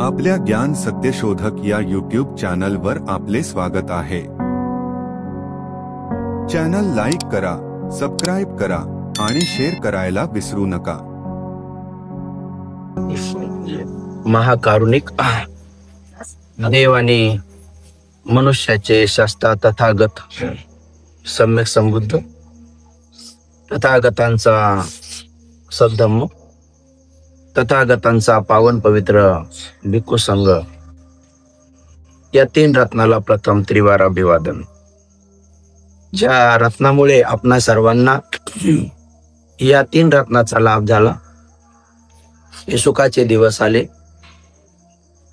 आपल्या ज्ञान सत्यशोधक या यूट्यूब चॅनलवर आपले स्वागत आहे। चॅनल लाईक करा, सबस्क्राइब करा आणि शेअर करायला विसरू नका। महाकारुणिक देव आणि मनुष्याचे शास्त्र तथागत सम्यक संबुद्ध तथागतांचा सद्धम्म तथागतांचा पावन पवित्र भिक्खू संघ या तीन रत्नाला प्रथम त्रिवार अभिवादन। ज्या रत्नामुळे आपणा सर्वांना या तीन रत्नाचा लाभ झाला, हे सुखाचे दिवस आले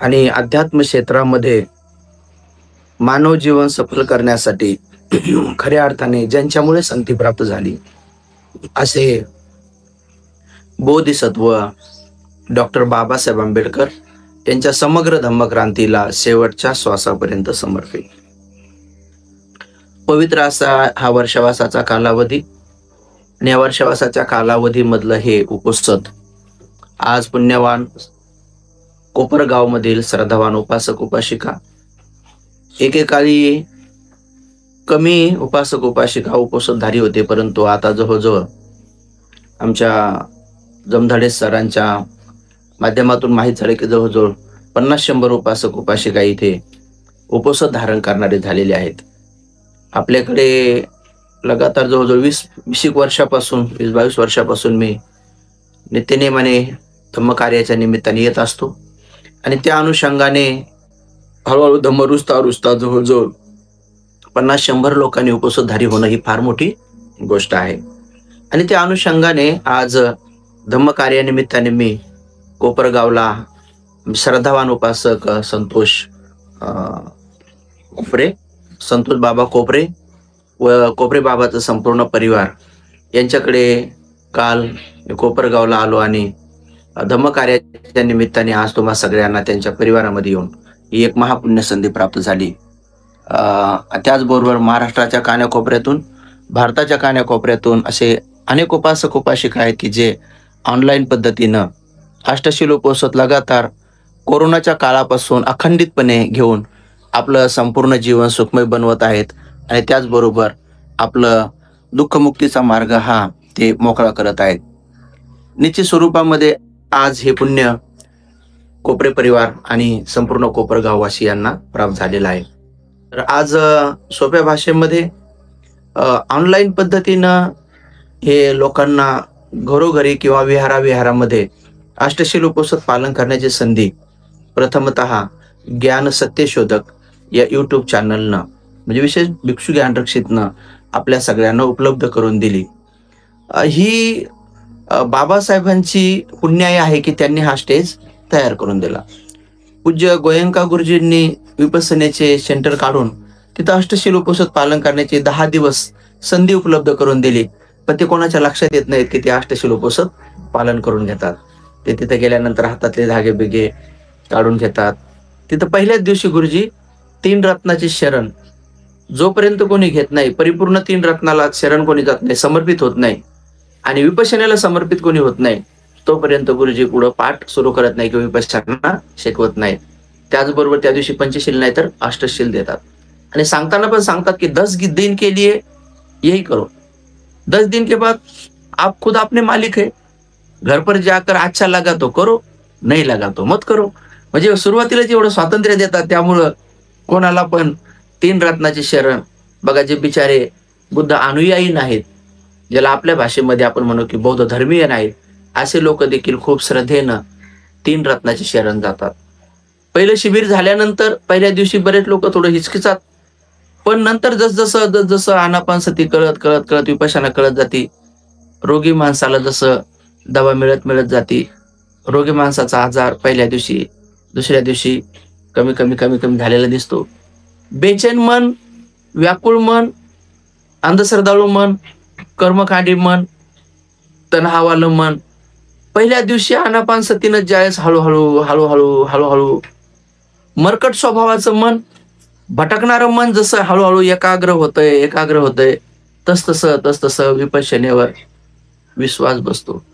आणि अध्यात्म क्षेत्रामध्ये मानव जीवन सफल करण्यासाठी खऱ्या अर्थाने ज्यांच्यामुळे संधी प्राप्त झाली असे बोधिसत्व डॉक्टर बाबासाहेब आंबेडकर यांच्या समग्र धम्मक्रांतीला शेवटच्या श्वासापर्यंत समर्पित। पवित्र असा हा वर्षवासाचा कालावधी आणि या वर्षवासाच्या कालावधीमधलं हे उपोत्सव आज पुण्यवान कोपरगाव मधील श्रद्धावान उपासक उपासिका, एकेकाळी कमी उपासक उपासिका उपोत्सवधारी होते, परंतु आता जवळजवळ आमच्या जमधाडे सरांच्या माध्यमातून माहीत झाले की जवळजवळ 50-100 उपासक उपासिका इथे उपोत्सव धारण करणारे झालेले आहेत। आपल्याकडे लगातार जवळजवळ 20 वर्षापासून 22 वर्षापासून मी नित्यनेमाने धम्मकार्याच्या निमित्ताने येत असतो आणि त्या अनुषंगाने हळूहळू धम्म रुजता जवळजवळ 50-100 लोकांनी उपोत्सवधारी होणं ही फार मोठी गोष्ट आहे। आणि त्या अनुषंगाने आज धम्मकार्यानिमित्ताने मी कोपरगावला श्रद्धावान उपासक संतोष बाबा कोपरे व कोपरे बाबाचा संपूर्ण परिवार यांच्याकडे काल कोपरगावला आलो आणि धम्मकार्याच्या निमित्ताने आज तुम्हा सगळ्यांना त्यांच्या परिवारामध्ये येऊन ही एक महापुण्य संधी प्राप्त झाली। त्याचबरोबर महाराष्ट्राच्या कानाकोपऱ्यातून, भारताच्या कानाकोपऱ्यातून असे अनेक उपासक उपासिका आहेत की जे ऑनलाईन पद्धतीनं अष्टशील उपोत्सव लगातार कोरोनाच्या काळापासून अखंडितपणे घेऊन आपलं संपूर्ण जीवन सुखमय बनवत आहेत आणि त्याचबरोबर आपलं दुःखमुक्तीचा मार्ग हा ते मोकळा करत आहेत। निश्चित स्वरूपामध्ये आज हे पुण्य कोपरे परिवार आणि संपूर्ण कोपरगाववासियांना प्राप्त झालेला आहे। तर आज सोप्या भाषेमध्ये ऑनलाईन पद्धतीनं हे लोकांना घरोघरी किंवा विहारामध्ये अष्टशील उपोत्सव पालन करण्याची संधी प्रथमतः ज्ञान सत्यशोधक या यूट्यूब चॅनलनं म्हणजे विशेष भिक्षू ज्ञान रक्षितनं आपल्या सगळ्यांना उपलब्ध करून दिली। ही बाबासाहेबांची पुण्याई आहे की त्यांनी हा स्टेज तयार करून दिला। पूज्य गोयंका गुरुजींनी विपसनेचे सेंटर काढून तिथं अष्टशील उपोत्सव पालन करण्याची 10 दिवस संधी उपलब्ध करून दिली, पण ते कोणाच्या लक्षात येत नाहीत की ते अष्टशील उपोत्सव पालन करून घेतात। ते तिथे गेल्यानंतर हातातले धागे बिगे काढून घेतात। तिथं पहिल्याच दिवशी गुरुजी 3 रत्नाची शरण जोपर्यंत कोणी घेत नाही, परिपूर्ण 3 रत्नाला शरण कोणी जात नाही, समर्पित होत नाही आणि विपश्यनेला समर्पित कोणी होत नाही, तोपर्यंत गुरुजी पुढं पाठ सुरू करत नाही किंवा विपश्यना शिकवत नाही। त्याचबरोबर त्या दिवशी पंचशील नाही तर अष्टशील देतात आणि सांगताना पण सांगतात की 10 दिन के लिए यही करो, 10 दिन के बाद आप खुद अपने मालिक है, घर पर जाकर अच्छा लगा तो करो, नहीं लगा तो मत करो। म्हणजे सुरुवातीला जेवढं स्वातंत्र्य देतात त्यामुळं कोणाला पण 3 रत्नाची शरण बघा, जे बिचारे बुद्ध अनुयायी नाहीत, ज्याला आपल्या भाषेमध्ये आपण म्हणू की बौद्ध धर्मीय नाहीत, असे लोक देखील खूप श्रद्धेनं 3 रत्नाची शरण जातात। पहिलं शिबिर झाल्यानंतर पहिल्या दिवशी बरेच लोक थोडं हिचकिचात, पण नंतर जसं आनापानसती कळत विपश्यना कळत जाते, रोगी माणसाला जसं दवा मिळत जाते, रोगी माणसाचा आजार पहिल्या दिवशी दुसऱ्या दिवशी कमी झालेला दिसतो। बेचैन मन, व्याकुळ मन, अंधश्रद्धाळू मन, कर्मकांडी मन, तणावालं मन पहिल्या दिवशी आनापानसतीनं ज्यावेळेस हळूहळू मरकट स्वभावाचं मन, भटकणारं मन जसं हळूहळू एकाग्र होतंय तसतसं विपश्यनेवर विश्वास बसतो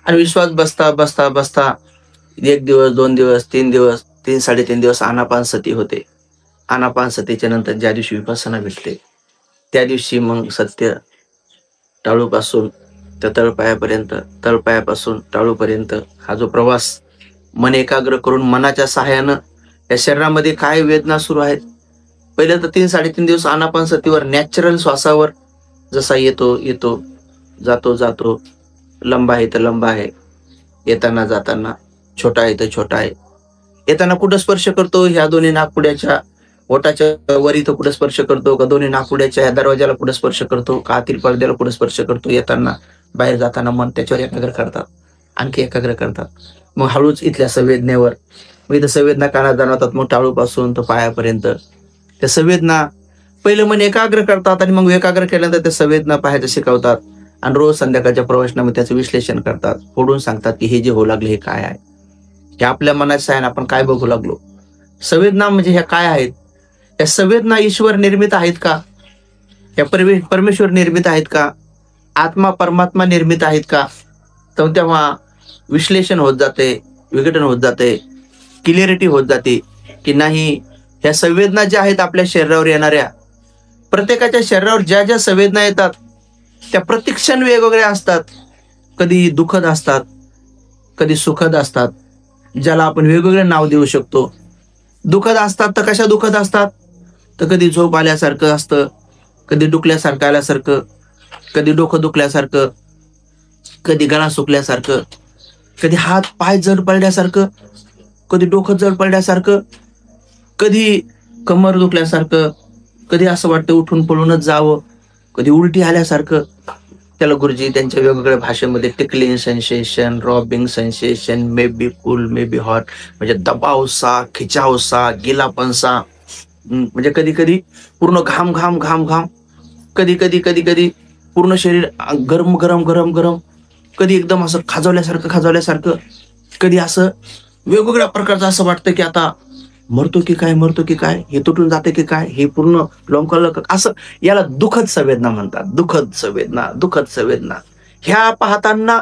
आणि विश्वास बसता 1 दिवस, 2 दिवस, 3 दिवस, 3-3.5 दिवस आनापानसती होते. आनापानसतीच्या नंतर ज्या दिवशी विपස්සना भेटते, त्या दिवशी मग सत्य टाळूपासून तर तळपायापर्यंत, तळपायापासून टाळूपर्यंत हा जो प्रवास मन एकाग्र करून मनाच्या सहाय्यानं या शरीरामध्ये काय वेदना सुरू आहेत. पहिले तर 3-3.5 दिवस आनापानसतीवर नॅचरल श्वासावर जसा येतो येतो, जातो जातो, लंबा आहे तर लंबा आहे, येताना जाताना छोटा आहे तर छोटा आहे. येताना कुठं स्पर्श करतो, ह्या दोन्ही नाकपुड्याच्या ओटाच्या वर इथं कुठं स्पर्श करतो, का दोन्ही नाकपुड्याच्या ह्या दरवाजाला कुठं स्पर्श करतो, का आतील पडद्याला कुठं स्पर्श करतो. येताना बाहेर जाताना मन त्याच्यावर एकाग्र करतात, आणखी एकाग्र करतात. मग हळूच इथल्या संवेदनेवर, मग इथं संवेदना कानात जाणवतात, मग टाळूपासून तर पायापर्यंत त्या संवेदना पहिलं मन एकाग्र करतात आणि मग एकाग्र केल्यानंतर त्या संवेदना पाहायचं शिकवतात. आणि रोज संध्याकाळच्या प्रवचनामध्ये त्याचं विश्लेषण करतात, फोडून सांगतात की हे जे होऊ लागले हे काय आहे, हे आपल्या मनाचं आहे आणि आपण काय बघू लागलो. संवेदना म्हणजे ह्या काय आहेत, या संवेदना ईश्वर निर्मित आहेत का, या परमेश्वर निर्मित आहेत का, आत्मा परमात्मा निर्मित आहेत का. तर तेव्हा विश्लेषण होत जाते, विघटन होत जाते, क्लिअरिटी होत जाते की नाही. ह्या संवेदना ज्या आहेत आपल्या शरीरावर येणाऱ्या, प्रत्येकाच्या शरीरावर ज्या ज्या संवेदना येतात त्या प्रत्येक क्षण वेगवेगळ्या असतात. कधी दुःखद असतात, कधी सुखद असतात, ज्याला आपण वेगवेगळे नाव देऊ शकतो. दुःखद असतात तर कशा दुःखद असतात, तर कधी झोप आल्यासारखं असतं, कधी डुकल्यासारखं आल्यासारखं, कधी डोकं दुखल्यासारखं, कधी गळा सुकल्यासारखं, कधी हात पाय जड पडल्यासारखं, कधी डोकं जड पडल्यासारखं, कधी कमर दुखल्यासारखं, कधी असं वाटतं उठून पळूनच जावं, कधी उलटी आल्यासारखं. त्याला गुरुजी त्यांच्या वेगवेगळ्या भाषेमध्ये tickling sensation, robbing sensation, may be cool may be hot, म्हणजे दबावसा, खिचावसा, गिलापणसा, म्हणजे कधी कधी पूर्ण घाम घाम घाम घाम, कधी कधी कधी कधी पूर्ण शरीर गरम गरम गरम गरम, कधी एकदम असं खाजवल्यासारखं खाजवल्यासारखं, कधी असं वेगवेगळ्या प्रकारचं असं वाटतं की आता मरतो की काय, मरतो की काय, हे तुटून जाते की काय, हे पूर्ण लोंबकळलं असं. याला दुःखद संवेदना म्हणतात. दुःखद संवेदना, दुःखद संवेदना. ह्या पाहताना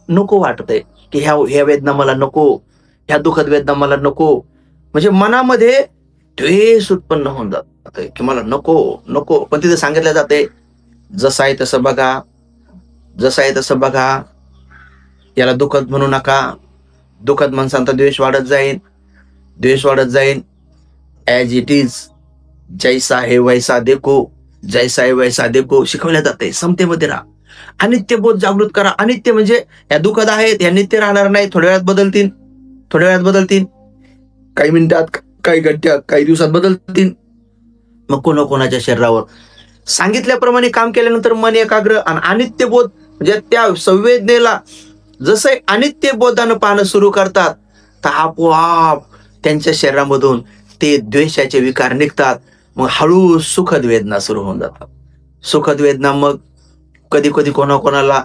नको वाटतंय की ह्या वेदना मला नको, ह्या दुःखद वेदना मला नको. म्हणजे मनामध्ये द्वेष उत्पन्न होऊन जात की मला नको नको. पण तिथे सांगितलं जाते जसं आहे तसं बघा, जसं आहे तसं बघा, याला दुःखद म्हणू नका. दुःखद म्हणसान तर द्वेष वाढत जाईल, द्वेष वाढत जाईल. ॲज इट इज, जैसा है वैसा देखो, जैसा है वैसा देखो शिकवल्या जाते. समतेमध्ये राहा, अनित्य बोध जागृत करा. अनित्य म्हणजे या दुःखद आहेत, या नित्य राहणार नाही, थोड्या वेळात बदलतील, थोड्या वेळात बदलतील, काही मिनिटात, काही घंट्यात, काही दिवसात बदलतील. मग कोणाच्या शरीरावर सांगितल्याप्रमाणे काम केल्यानंतर मन एकाग्र. आणि अनित्य बोध म्हणजे त्या संवेदनेला जसं अनित्य बोधानं पाहणं सुरू करतात तर आपोआप त्यांच्या शरीरामधून ते द्वेषाचे विकार निघतात. मग हळू सुखद वेदना सुरू होऊन जातात. सुखद वेदना मग कधी कधी कोणाला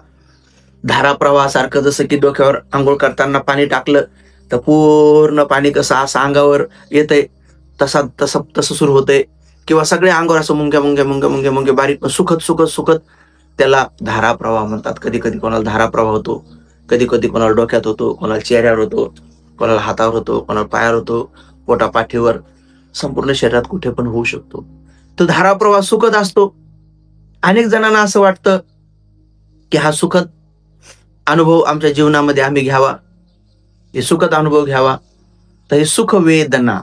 धाराप्रवाहासारखं, जसं की डोक्यावर आंघोळ करताना पाणी टाकलं तर पूर्ण पाणी कसं असं अंगावर येतंय तसं तसं तसं सुरू होतंय. किंवा सगळे अंगावर असं मुंग्या मुंग्या मुंग्या मुंग्या मुंग्या बारीक, पण सुखद सुखद सुखद, त्याला धाराप्रवाह म्हणतात. कधी कधी कोणाला धाराप्रवाह होतो, कधी कधी कोणाला डोक्यात होतो, कोणाला चेहऱ्यावर होतो, कोणाला हातावर होतो, कोणाला पायावर होतो, पोटापाठीवर, संपूर्ण शरीरात कुठे पण होऊ शकतो. तो धाराप्रवाह सुखद असतो. अनेक जणांना असं वाटतं की हा सुखद अनुभव आमच्या जीवनामध्ये आम्ही घ्यावा, हे सुखद अनुभव घ्यावा. तर हे सुख वेदना,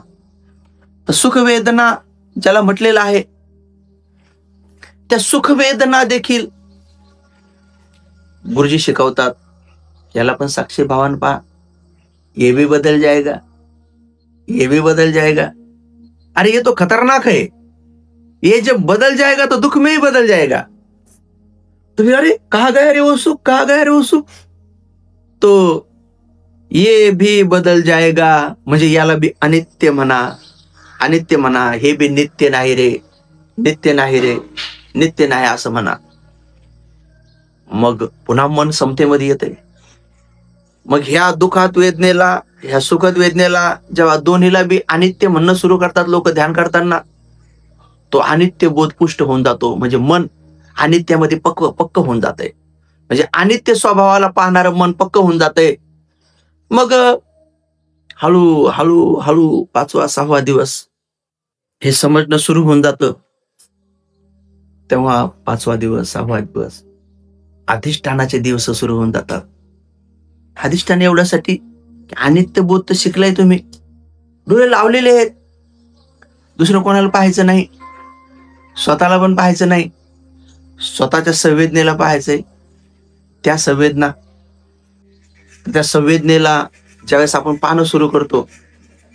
तर सुख वेदना ज्याला म्हटलेलं आहे, त्या सुख वेदना देखील गुरुजी शिकवतात. याला पण साक्षी भावान पहा, ये भी बदल जाएगा, ये भी बदल जाएगा. अरे ये तो खतरनाक है, ये जब बदल जाएगा तो दुख में ही बदल जाएगा. तो फिर अरे कहा गया रे वो सुख, कहा गया रे वो सुख. तो ये भी बदल जाएगा म्हणजे याला बी अनित्य म्हणा, अनित्य म्हणा. हे बी नित्य नाही रे, नित्य नाही रे, नित्य नाही असं म्हणा. मग पुन्हा मन समतेमध्ये येते. मग ह्या दुःखात वेदनेला, ह्या सुखद वेदनेला जेव्हा दोन्हीला बी अनित्य म्हणणं सुरू करतात लोक ध्यान करताना, तो अनित्य बोध पुष्ट होऊन जातो. म्हणजे मन अनित्यामध्ये पक्क होऊन जाते. म्हणजे अनित्य स्वभावाला पाहणारं मन पक्क होऊन जाते. मग हळू हळू हळू 5वा 6वा दिवस हे समजणं सुरू होऊन जातं. तेव्हा 5वा दिवस 6वा दिवस अधिष्ठानाचे दिवस सुरू होऊन जातात. अधिष्ठान एवढ्यासाठी की अनित्य बोध तर शिकलाय तुम्ही, डोळे लावलेले आहेत, दुसरं कोणाला पाहायचं नाही, स्वतःला पण पाहायचं नाही, स्वतःच्या संवेदनेला पाहायचंय. त्या संवेदनेला ज्यावेळेस आपण पाहणं सुरू करतो,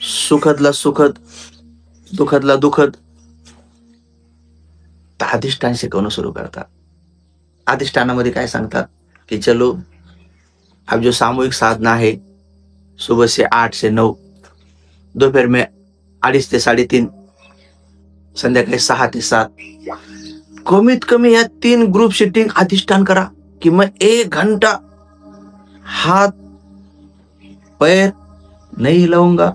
सुखदला सुखद, दुःखदला दुःखद, तर अधिष्ठान शिकवणं सुरू करतात. अधिष्ठानामध्ये काय सांगतात की चलो अब जो सामूहिक साधना है सुबह से 8 से 9, दोपहर में 2:30 ते 3:30, संध्याकाळी 6 ते 7, कमीत कमी या 3 ग्रुप सिटिंग अधिष्ठान करा कि मैं 1 घंटा हाथ पैर नहीं हिलाऊंगा,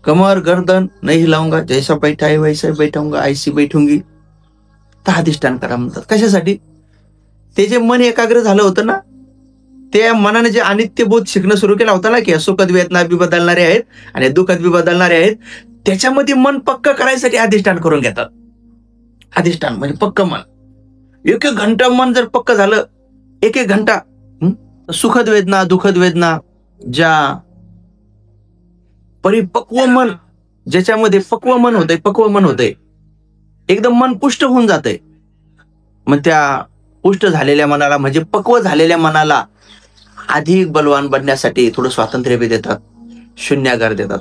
कमर गर्दन नहीं हिलाऊंगा, जैसा बैठा है वैसा बैठाऊंगा, ऐसी बैठूंगी. तर अधिष्ठान करा म्हणतात. कशासाठी? ते जे मन एकाग्र झालं होतं ना, त्या मनाने जे अनित्य बोध शिकणं सुरू केला होता ना, की सुखद वेदना बी बदलणारे आहेत आणि दुःखद बी बदलणारे आहेत, त्याच्यामध्ये मन पक्क करायसाठी अधिष्ठान करून घेतात. अधिष्ठान म्हणजे पक्क मन. 1 घंटा मन जर पक्क झालं, 1 घंटा, सुखद वेदना दुःखद वेदना, ज्या परिपक्व मन, ज्याच्यामध्ये पक्व मन होतंय, एकदम मन पुष्ट होऊन जातंय. मग त्या पुष्ट झालेल्या मनाला म्हणजे पक्व झालेल्या मनाला अधिक बलवान बनण्यासाठी थोडं स्वातंत्र्य बी देतात, शून्यागार देतात.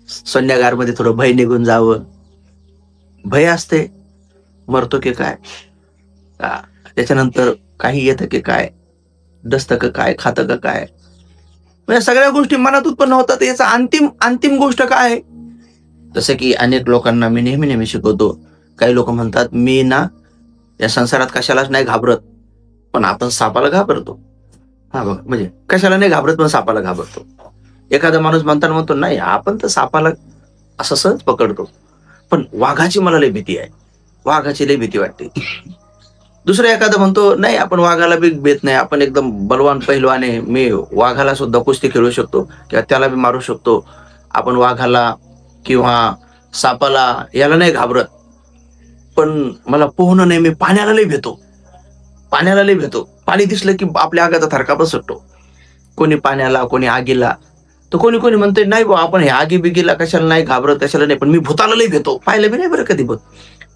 शून्यागारमध्ये थोडं भय निघून जावं. भय असते, मरतो की काय, त्याच्यानंतर काही येतं की काय, डसतं का काय, खातं का काय, म्हणजे सगळ्या गोष्टी मनात उत्पन्न होतात. याचा अंतिम गोष्ट काय आहे? जसं की अनेक लोकांना मी नेहमी शिकवतो. काही लोक म्हणतात मी ना या संसारात कशालाच नाही घाबरत, पण आपण सापाला घाबरतो. हा बघ, म्हणजे कशाला नाही घाबरत पण सापाला घाबरतो. एखादा माणूस म्हणतो नाही आपण तर सापाला असं सहज पकडतो, पण वाघाची मला लय भीती आहे, वाघाची लय भीती वाटते. दुसरा एखादा म्हणतो नाही आपण वाघाला बी भेट नाही, आपण एकदम बलवान पहिलवान आहे, मी वाघाला सुद्धा कुस्ती खेळू शकतो किंवा त्याला बी मारू शकतो. आपण वाघाला किंवा सापाला याला नाही घाबरत, पण मला पोहणं नाही, मी पाण्याला लय भेटतो. पाणी दिसलं की आपल्या आगाचा थरकापच सुटतो. कोणी पाण्याला, कोणी आगीला, तर कोणी म्हणते नाही बा आपण हे आगी बिगीला कशाला नाही घाबरत, कशाला नाही, पण मी भूताला लय भेटतो. पाहिलं बी नाही बरं कधी,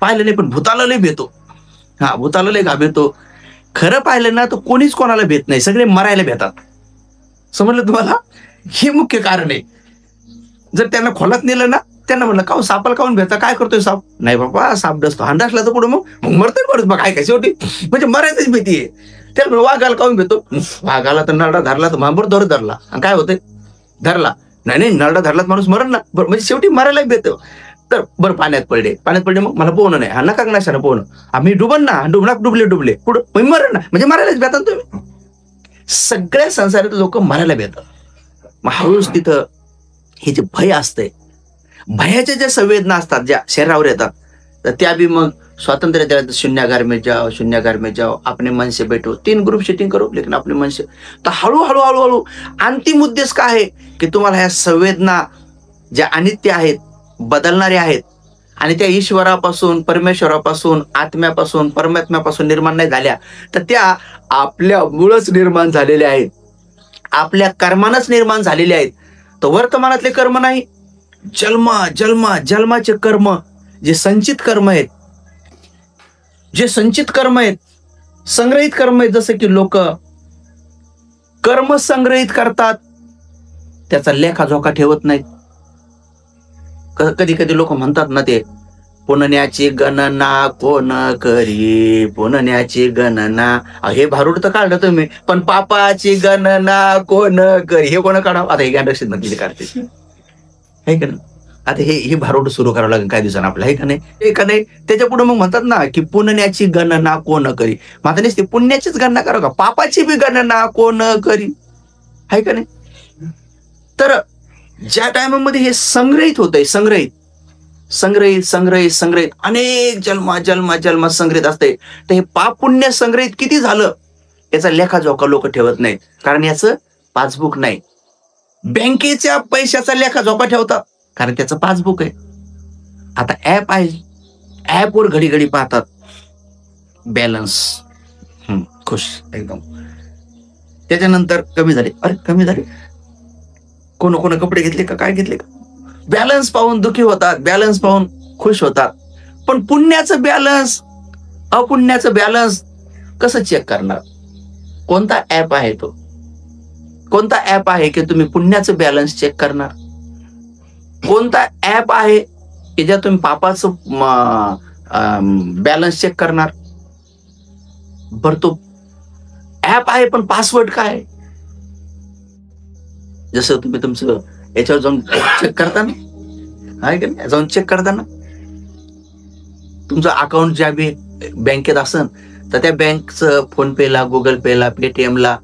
पाहिलं नाही पण भूताला लय भेटतो. हा, भूताला लय घाबरतो. खरं पाहिलं ना तर कोणीच कोणाला भेट नाही, सगळे मरायला भेटतात. समजलं तुम्हाला? हे मुख्य कारण आहे. जर त्यांना खोलात नेलं ना, त्यांना म्हणलं काहून सापाला काहून भेटता, काय करतोय साप? नाही बाबा साप डसतो, हांडा असला तर पुढे मग मरतोय परत. मग काय शेवटी म्हणजे मरायचीच भीती आहे. त्याला वाघाला काहून भेटतो? वाघाला तर नरडा धरला तर मांबर दोर धरला, आणि काय होतंय धरला नाही नरडा धरला तर माणूस मरण ना, म्हणजे शेवटी मरायला भेटतो. तर बरं पाण्यात पडले मग मला पोहणं नाही, हा नका नशानं पोहणं, आम्ही डुबन ना, डुबले पुढं मरण ना, म्हणजे मरायलाच भेटतात तुम्ही. सगळ्या संसारात लोक मरायला भेटतात. मग हळूच तिथं हे जे भय असतंय, भयाच्या ज्या संवेदना असतात ज्या शरीरावर येतात, तर त्या बी मग स्वातंत्र्य द्यायला, शून्यागार में जाओ, अपने मन से बैठो, 3 ग्रुप सेटिंग करो लेकिन अपने मन से. तर हळूहळू अंतिम उद्देश काय आहे की तुम्हाला ह्या संवेदना ज्या अनित्य आहेत, बदलणाऱ्या आहेत, आणि त्या ईश्वरापासून, परमेश्वरापासून, आत्म्यापासून, परमात्म्यापासून निर्माण नाही झाल्या, तर त्या आपल्या मुळच निर्माण झालेल्या आहेत, आपल्या कर्मानच निर्माण झालेल्या आहेत. तर वर्तमानातले कर्म नाही, जन्माचे कर्म, जे संचित कर्म आहेत, संग्रहित कर्म आहेत. जसं की लोक कर्म संग्रहित करतात, त्याचा लेखाजोखा ठेवत नाहीत. कधी लोक म्हणतात ना, ते पुण्याची गणना कोण करी, पुण्याची गणना, हे भारूड तर काढलं तुम्ही, पण पापाची गणना कोण करी, हे कोण काढावं? आता हे गॅन्डक्षित नक्की काढते, हे का नाही? आता हे भारूड सुरू करावं लागेल काही दिवसांना आपलं, हे का नाही? त्याच्या पुढे मग म्हणतात ना की पुण्याची गणना कोण करी. माता नसते पुण्याचीच गणना करा का, पापाची बी गणना कोण करी, आहे का नाही? तर ज्या टायमामध्ये हे संग्रहित होतंय, संग्रहित अनेक जन्म संग्रहित असते, तर हे पाप पुण्य संग्रहित किती झालं याचा लेखाजोखा लोक ठेवत नाहीत, कारण याचं पासबुक नाही. बँकेच्या पैशाचा लेखाजोखा ठेवतात, कारण त्याचं पासबुक आहे. आता ऍप आहे, ऍपवर घडी घडी पाहतात बॅलन्स, खुश एकदम. त्याच्यानंतर कमी झाले, अरे कमी झाले, कोण कपडे घेतले का, काय घेतले का, बॅलन्स पाहून दुखी होतात, बॅलन्स पाहून खुश होतात. पण पुण्याचं बॅलन्स, अपुण्याचं बॅलन्स कसं चेक करणार? कोणता ऍप आहे तो? कोणता ऍप आहे की तुम्ही पुण्याचं बॅलन्स चेक करणार? कोणता ऍप आहे की ज्या तुम्ही पापाचं बॅलन्स चेक करणार? बर तो ऍप आहे पण पासवर्ड काय? जसं तुम्ही तुमचं याच्यावर जाऊन चेक करता ना, आहे का नाही, जाऊन चेक करताना तुमचं अकाउंट ज्या बँकेत असेल तर त्या बँकचं फोन पेला, गुगल पेला, पेटीएमला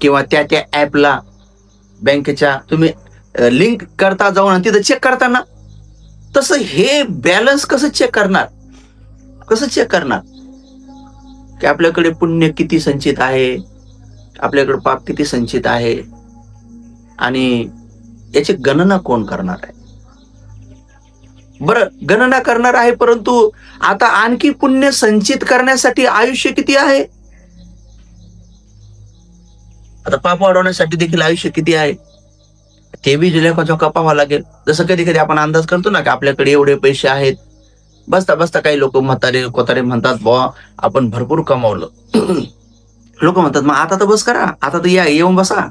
किंवा त्या ऍपला बँकेच्या तुम्ही लिंक करता जाऊन आणि तिथं चेक करता ना, तसं हे बॅलन्स कसं चेक करणार? कसं चेक करणार की आपल्याकडे पुण्य किती संचित आहे, आपल्याकडे पाप किती संचित आहे, आणि याची गणना कोण करणार आहे? बरं, गणना करणार आहे, परंतु आता आणखी पुण्य संचित करण्यासाठी आयुष्य किती आहे? आता पाप वाढवण्यासाठी देखील आयुष्य किती आहे ते बी लेखाजोखा पाहावा लागेल. जसं कधी कधी आपण अंदाज करतो ना की आपल्याकडे एवढे पैसे आहेत, बसता बसता काही लोक म्हातारे कोतारे म्हणतात, बुवा आपण भरपूर कमावलं. लोक म्हणतात मग आता तर बस करा, आता तर या येऊन बसा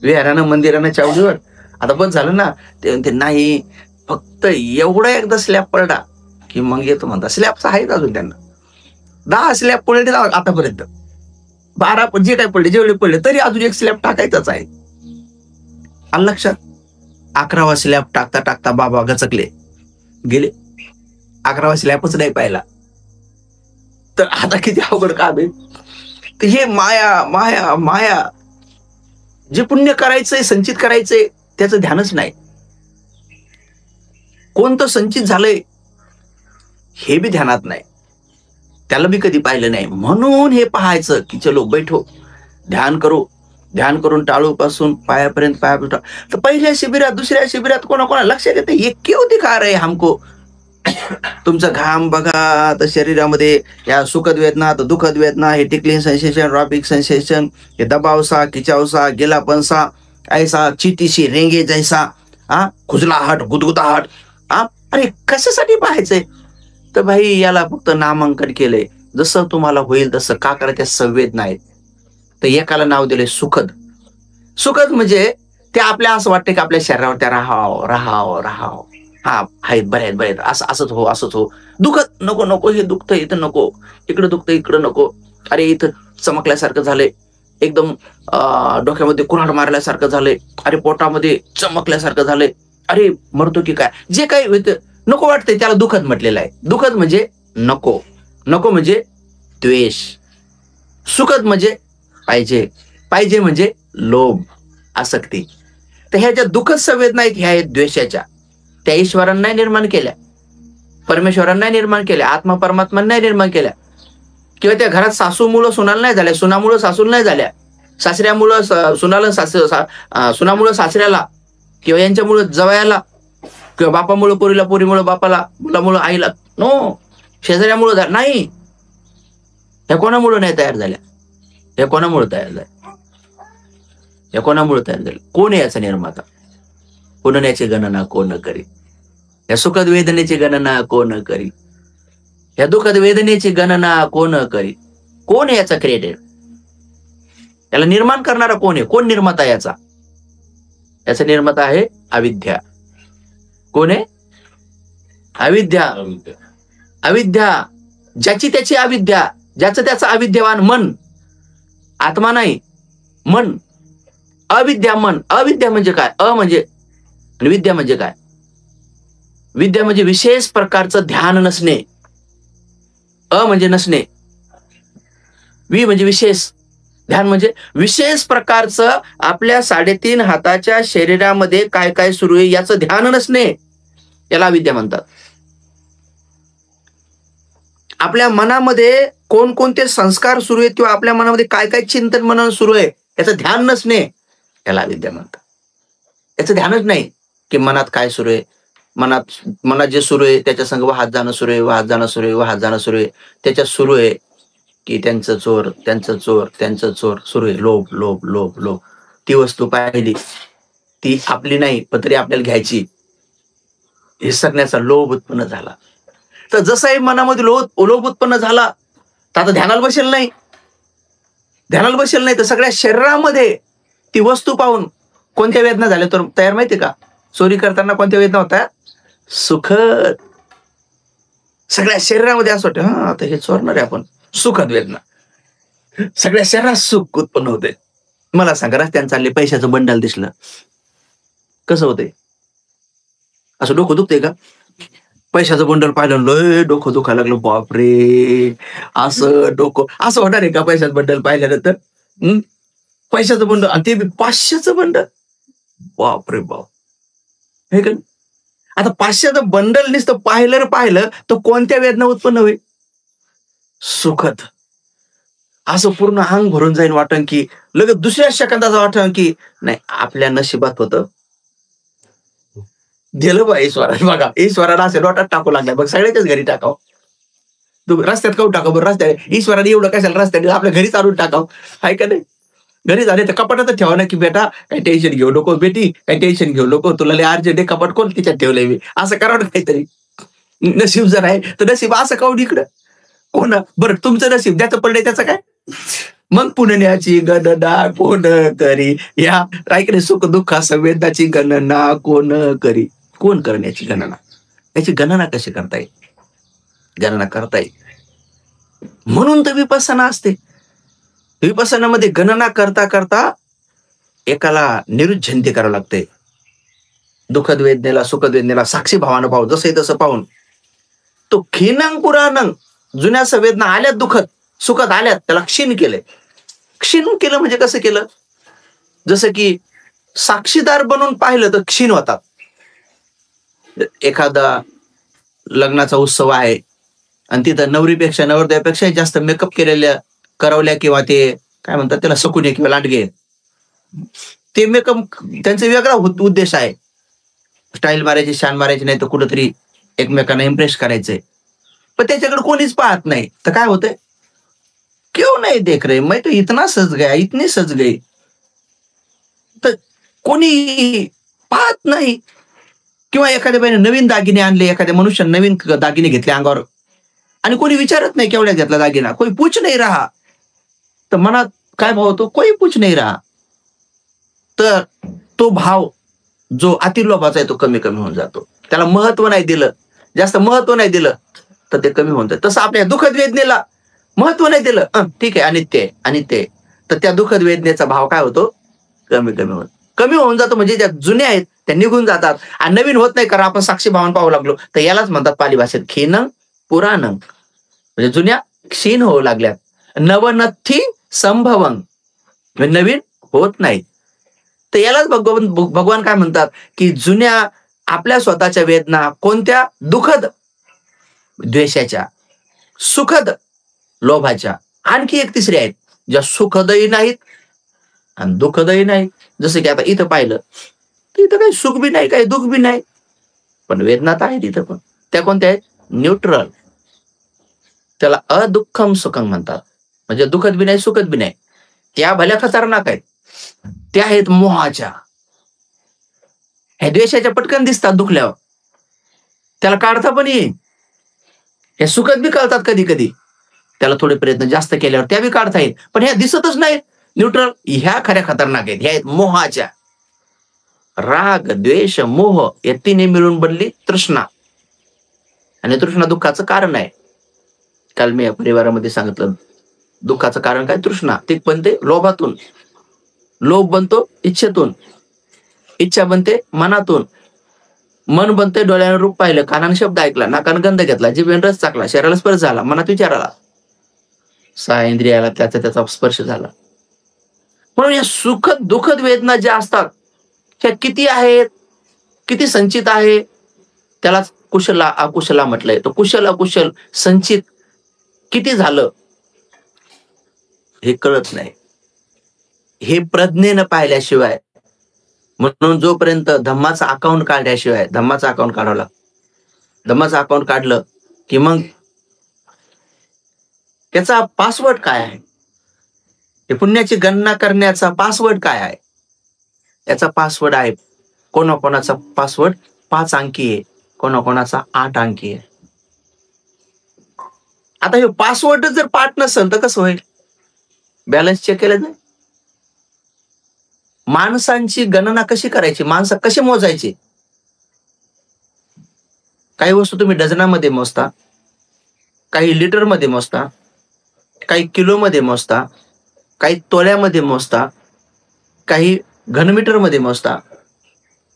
विहारानं मंदिरानं चावडीवर, आता बस झालं ना. ते म्हणते नाही, फक्त एवढा एकदा स्लॅब पडला की मग येतो म्हणतात. स्लॅबचा आहेत अजून त्यांना 10 स्लॅब पडले आतापर्यंत, 12 जे काय पडले, जेवढे पडले तरी अजून एक स्लॅब टाकायचाच आहे. आलं लक्षात? 11वा स्लॅब टाकता टाकता बाबा गचकले गेले, 11वा स्लॅबच नाही पाहिला. तर आता किती अवघड काम आहे. तर हे माया माया माया, जे पुण्य करायचंय, संचित करायचंय, त्याचं ध्यानच नाही. कोणतं संचित झालंय हे बी ध्यानात नाही, त्याला बी कधी पाहिलं नाही. म्हणून हे पाहायचं की चलो बैठो, ध्यान करू, ध्यान करून टाळूपासून पायापर्यंत तर पहिल्या शिबिरात, दुसऱ्या शिबिरात कोणा लक्षात येते, हे क्यों दिखा रहे हमको? तुमचा घाम बघा, तर शरीरामध्ये या सुखद वेदना, तर दुःखद वेदना, हे टिकलिंग सेन्सेशन, रॉबिक सेन्सेशन, हे दबावसा, खिचावसा, गेलापनसा, ऐसा चीटीशी रेंगे जैसा, खुजलाहट, गुदगुदाहट. अरे कशासाठी पाहायचंय? तर भाई याला फक्त नामांकन केलंय, जसं तुम्हाला होईल तसं. का करा? त्या संवेदना आहेत. तर एकाला नाव दिले सुखद. सुखद म्हणजे ते आपल्या असं वाटतं की आपल्या शरीरावर त्या राहाव राहाव राहाव, हा आहेत, बरे आहेत, बरे आहेत, असंच हो, असंच हो. दुखत नको नको, हे दुखतं इथं नको, इकडं दुखतं इकडं नको, अरे इथं चमकल्यासारखं झालंय, एकदम डोक्यामध्ये कुऱ्हाड मारल्यासारखं झालंय, अरे पोटामध्ये चमकल्यासारखं झालंय, अरे मरतो की काय, जे काही नको वाटतंय त्याला दुखद म्हटलेलं आहे. दुखद म्हणजे नको, नको म्हणजे द्वेष, सुखद म्हणजे पाहिजे, पाहिजे म्हणजे लोभ, आसक्ती. तर ह्या ज्या दुःखद संवेदना आहेत, ह्या आहेत द्वेषाच्या. त्या ईश्वरांना नाही निर्माण केल्या, परमेश्वरांना नाही निर्माण केल्या, आत्मा परमात्मा नाही निर्माण केल्या, किंवा त्या घरात सासूमुळं सुनाला नाही झाल्या, सुनामुळं सासूला नाही झाल्या, सासऱ्यामुळं सुनाला सुनामुळं सासऱ्याला, किंवा यांच्यामुळं जवयाला, किंवा बापामुळं पोरीला, पोरीमुळं बापाला, मुलामुळं आईला. नो, शेजाऱ्यामुळं नाही. ह्या कोणामुळं नाही तयार झाल्या? हे कोणामुळे तयार झाले? हे कोणामुळे तयार झाले? कोण आहे याचा निर्माता? पुनण्याची गणना कोण करी? या सुखद वेदनेची गणना कोण करी? या दुःखद वेदनेची गणना कोण करी? कोण आहे याचा क्रिएटर? याला निर्माण करणारा कोण आहे? कोण निर्माता याचा? याचा निर्माता आहे अविद्या. कोण आहे? अविद्या. अविद्या, ज्याची त्याची अविद्या, ज्याचं त्याचं अविद्यवान मन, आत्मा नाही, मन. अविद्या मन. अविद्या म्हणजे काय? अ म्हणजे आणि विद्या म्हणजे काय? विद्या म्हणजे विशेष प्रकारचं ध्यान नसणे. अ म्हणजे नसणे, वि म्हणजे विशेष, ध्यान म्हणजे विशेष प्रकारचं आपल्या 3.5 हाताच्या शरीरामध्ये काय काय सुरू आहे याचं ध्यान नसणे, याला अविद्या म्हणतात. आपल्या मनामध्ये कोणकोणते संस्कार सुरू आहेत किंवा आपल्या मनामध्ये काय काय चिंतन मनन सुरू आहे याचं ध्यान नसणे, याला अविद्या म्हणतात. याचं ध्यानच नाही की मनात काय सुरू आहे. मनात जे सुरू आहे त्याच्या संग वाहत जाणं सुरू आहे, वाहत जाणं सुरू आहे, वाहत जाणं सुरू आहे. त्याच्यात सुरू आहे की त्यांचं चोर, त्यांचं चोर, त्यांचं चोर सुरू आहे. लोभ, लोभ, लोभ, लोभ. ती वस्तू पाहिली, ती आपली नाही पण तरी आपल्याला घ्यायची, हे सगळ्याचा लोभ उत्पन्न झाला. तर जसंही मनामध्ये लोभ उत्पन्न झाला, तर आता ध्यानाला बसेल नाही. ध्यानाला बसेल नाही तर सगळ्या शरीरामध्ये ती वस्तू पाहून कोणत्या वेदना झाल्या तर तयार माहितीये का? चोरी करताना कोणत्या वेदना होत्या? सुखद. सगळ्या शरीरामध्ये असं वाटतं, हा आता हे चोरणार आहे आपण. सुखद वेदना. सगळ्या शरीरात सुख उत्पन्न होते. मला सांगा, रस्त्याने चालले पैशाचं बंडल दिसलं, कसं होतंय? असं डोकं दुखतंय का? पैशाचं बंडल पाहिलं, लय डोकं दुखायला लागलं, बापरे. असं डोकं असं होणार आहे का पैशाचं बंडल पाहिल्यानंतर? पैशाचं बंडल, आणि ते 500चं बंडल, बापरे बाप. हे का? आता 500चं बंडल नुसतं पाहिलं तर कोणत्या वेदना उत्पन्न होईल? सुखद. असं पूर्ण अंग भरून जाईन, वाटण की लगेच दुसऱ्या सेकंदाचं वाटण की नाही, आपल्या नशिबात होतं, दिलं बा ईश्वराने. बघा, ईश्वराला असे डोटात टाकू लागलाय बघ, सगळ्याच्याच घरी टाकाव. तू रस्त्यात काऊन टाकाव बरं? रस्त्यात ईश्वराने एवढं कशाला रस्त्याने आपल्या घरी चालून टाकाव, आहे का नाही? घरी झाले तर कपाटातच ठेवा ना, की बेटा काही टेन्शन घेऊ नको, बेटी काही टेन्शन घेऊ नको, तुला लय अर्जंट आहे, कपाट कोण तिच्यात ठेवलंय मी, असं करावं ना काहीतरी. नशीब जर आहे तर नशीब असं काऊन इकडं कोण? बरं, तुमचं नशीब द्याचं पडलंय त्याचं काय? मग पुण्याची गणना कोण करी, या ऐकणे सुख दुःख संवेदनाची गणना कोण करी? कोण करण्याची गणना? याची गणना कशी करता येईल? गणना करता येईल म्हणून तर विपස්සना असते. विपස්සनामध्ये गणना करता करता एकाला निरुच्छिंती करावं लागते. दुःखद वेदनेला, सुखद वेदनेला साक्षी भावानं पाहू, जसं तसं पाहून तो खिनंग पुराणंग, जुन्या संवेदना आल्यात, दुःखद सुखद आल्यात, त्याला क्षीण केलंय. क्षीण केलं म्हणजे कसं केलं? जसं की साक्षीदार बनून पाहिलं तर क्षीण होतात. एखादा लग्नाचा उत्सव आहे आणि तिथं नवरीपेक्षा नवरदेवापेक्षा जास्त मेकअप केलेल्या करवल्या, किंवा ते काय म्हणतात त्याला, सकुने किंवा लांडगे, ते मेकअप त्यांचा वेगळा उद्देश आहे. स्टाईल मारायची, शान मारायची, नाही तर कुठंतरी एकमेकांना इम्प्रेस करायचंय. पण त्याच्याकडे कोणीच पाहत नाही, तर काय होतंय? क्यों नाही देख रहे, मैं तो इतना सज गया, इतनी सज गई. तर कोणी पाहत नाही. किंवा एखाद्या बाईने नवीन दागिने आणले, एखाद्या मनुष्याने नवीन दागिने घेतले अंगावर, आणि कोणी विचारत नाही केवढ्या घेतला दागिना, कोणी पूछ नाही रहा. तर मनात काय भाव होतो? कोणी पूछ नाही रहा. तर तो भाव जो अतिलोभाचा आहे तो कमी कमी होऊन जातो. त्याला महत्व नाही दिलं, जास्त महत्व नाही दिलं तर ते कमी होऊन जातं. तसं आपल्या दुःखद वेदनेला महत्व नाही दिलं, ठीक आहे, अनित्य आहे, अनित्य आहे, तर त्या दुःखद वेदनेचा भाव काय होतो? कमी होऊन जातो. म्हणजे ज्या जुन्या आहेत त्या निघून जातात आणि नवीन होत नाही, कारण आपण साक्षी भावानं पाहू लागलो. तर यालाच म्हणतात पाली भाषेत खिनंग पुराणंग, म्हणजे जुन्या क्षीण होऊ लागल्यात. नवनथी संभवंग, म्हणजे नवीन होत नाही. तर यालाच भगवान काय म्हणतात की जुन्या आपल्या स्वतःच्या वेदना कोणत्या? दुःखद द्वेषाच्या, सुखद लोभाच्या, आणखी एक तिसरी आहेत ज्या सुखदही नाहीत आणि दुःखदही नाहीत. जसं की आता इथं पाहिलं तर इथं काही सुख बी नाही, काही दुःख बी नाही, पण वेदना तर आहेत इथं. पण त्या कोणत्या आहेत? न्यूट्रल. त्याला अदुःखम सुखम म्हणतात. म्हणजे दुःखद बी नाही, सुखद बी नाही. त्या भल्या खतरनाक आहेत. त्या आहेत मोहाच्या. ह्या द्वेषाच्या पटकन दिसतात दुखल्यावर, त्याला काढता पण येईल. हे सुखद बी कळतात कधी कधी, त्याला थोडे प्रयत्न जास्त केल्यावर त्या बी काढता येईल, पण ह्या दिसतच नाहीत न्यूट्रल. ह्या खऱ्या खतरनाक आहेत. ह्या आहेत मोहाच्या. राग, द्वेष, मोह या तिन्ही मिळून बनली तृष्णा, आणि तृष्णा दुःखाचं कारण आहे. काल मी या परिवारामध्ये सांगितलं, दुःखाचं कारण काय? तृष्णा. ते बनते लोभातून, लोभ बनतो इच्छेतून, इच्छा बनते मनातून, मन बनते डोळ्याने रूप पाहिलं, कानाने शब्द ऐकला, नाकाने गंध घेतला, जिभेने रस चाकला, शरीराला स्पर्श झाला, मनात विचार आला, 6 इंद्रियाला त्याचा स्पर्श झाला. म्हणून या सुखद दुःखद वेदना ज्या असतात ह्या किती आहेत, किती संचित आहे, त्यालाच कुशला अकुशला म्हटलंय. तर कुशल अकुशल संचित किती झालं हे कळत नाही. हे प्रज्ञेनं पाहिल्याशिवाय म्हणून जोपर्यंत धम्माचं अकाउंट काढल्याशिवाय धम्माचं अकाउंट काढावं लागतं. धम्माचं अकाउंट काढलं की मग त्याचा पासवर्ड काय आहे, ते पुण्याची गणना करण्याचा पासवर्ड काय आहे. याचा पासवर्ड आहे, कोणाकोणाचा पासवर्ड 5 अंकी आहे, कोणाकोणाचा 8 अंकी आहे. आता हे पासवर्ड जर पाठ नसेल तर कसं होईल, बॅलन्स चेक केलं नाही. माणसांची गणना कशी करायची, माणसं कशी मोजायची. काही वस्तू तुम्ही डझनामध्ये मोजता, काही लिटरमध्ये मोजता, काही किलोमध्ये मोजता, काही तोल्यामध्ये मोजता, काही घनमीटरमध्ये मोजता,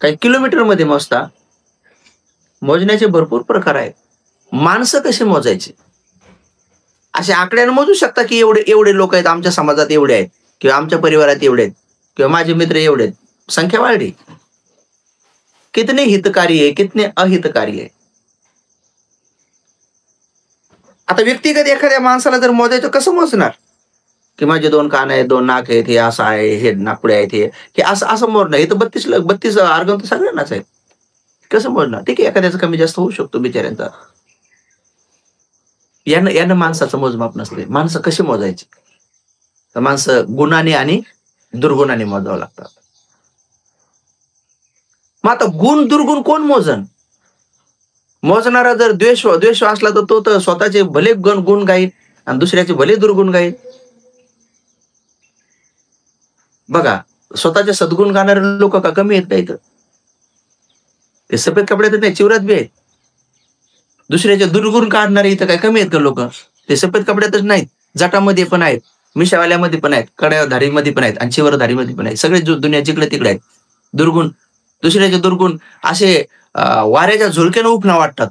काही किलोमीटरमध्ये मोजता. मोजण्याचे भरपूर प्रकार आहेत. माणसं कशी मोजायची, असे आकड्याने मोजू शकता की एवढे एवढे लोक आहेत आमच्या समाजात, एवढे आहेत, किंवा आमच्या परिवारात एवढे आहेत, किंवा माझे मित्र एवढे आहेत. संख्या वाढली. कितने हितकारी आहे, कितने अहितकारी आहे. आता व्यक्तिगत एखाद्या माणसाला जर मोजायचं, कसं मोजणार की माझे 2 कान आहेत, 2 नाक आहेत, हे असं आहे, हे नाकपुडे आहेत, हे असं असं मोजणार. हे तर 32 ऑर्गन तर सगळ्यांनाच आहेत. कसं मोजणार. ठीक आहे, एखाद्याचं कमी जास्त होऊ शकतो बिचाऱ्यांचा. यानं माणसाचं मोजमाप नसते. माणसं कशी मोजायची, तर माणसं गुणाने आणि दुर्गुणाने मोजावं लागतात. मग आता गुण दुर्गुण कोण मोजन. मोजणारा जर द्वेष असला तर तो तर स्वतःचे भले गुण गाईल आणि दुसऱ्याचे भले दुर्गुण गाईल. बघा, स्वतःचे सद्गुण गाणारे लोक का कमी आहेत का इथं. ते सफेद कपड्यात नाही, चिवरात बी आहेत. दुसऱ्याचे दुर्गुण काढणारे इथं काय कमी आहेत का लोक. ते सफेद कपड्यातच नाहीत, जटामध्ये पण आहेत, मिशावाल्यामध्ये पण आहेत, कड्याधारीमध्ये पण आहेत आणि चिवरधारीमध्ये पण आहेत. सगळे दुनिया जिकडे तिकडे आहेत. दुर्गुण, दुसऱ्याचे दुर्गुण असे वाऱ्याच्या झुळक्यानं उपना वाटतात.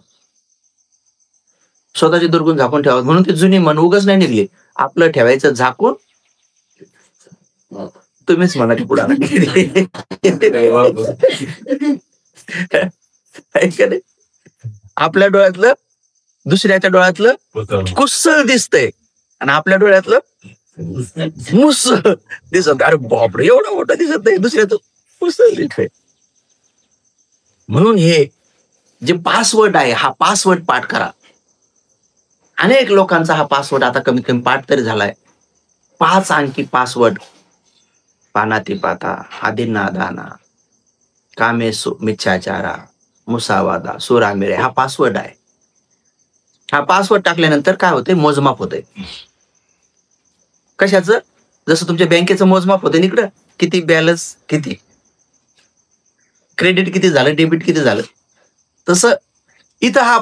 स्वतःचे दुर्गुण झाकून ठेवावं म्हणून ती जुनी म्हण उगाच नाही निघली. आपलं ठेवायचं झाकून. तुम्हीच म्हणा की पुढे आपल्या डोळ्यातलं दुसऱ्याच्या डोळ्यातलं कुस्सळ दिसतंय आणि आपल्या डोळ्यातलं मुस दिसत. अरे बापरे, एवढं मोठं दिसत नाही, दुसऱ्याचं कुस्सळ दिसतंय. म्हणून हे जे पासवर्ड आहे, हा पासवर्ड पाठ करा. अनेक लोकांचा हा पासवर्ड आता कमीत कमी पाठ तरी झालाय. 5 अंकी पासवर्ड. पानाती पाता, आदिना दाना, कामेसु मिच्छाचारा, मुसावादा, सुरामिरे, हा पासवर्ड आहे. हा पासवर्ड टाकल्यानंतर काय होते, मोजमाप होते. कशाचं, जसं तुमच्या बँकेचं मोजमाप होते इकडं, किती बॅलन्स, किती क्रेडिट, किती झालं, डेबिट किती झालं, तसं इथं हा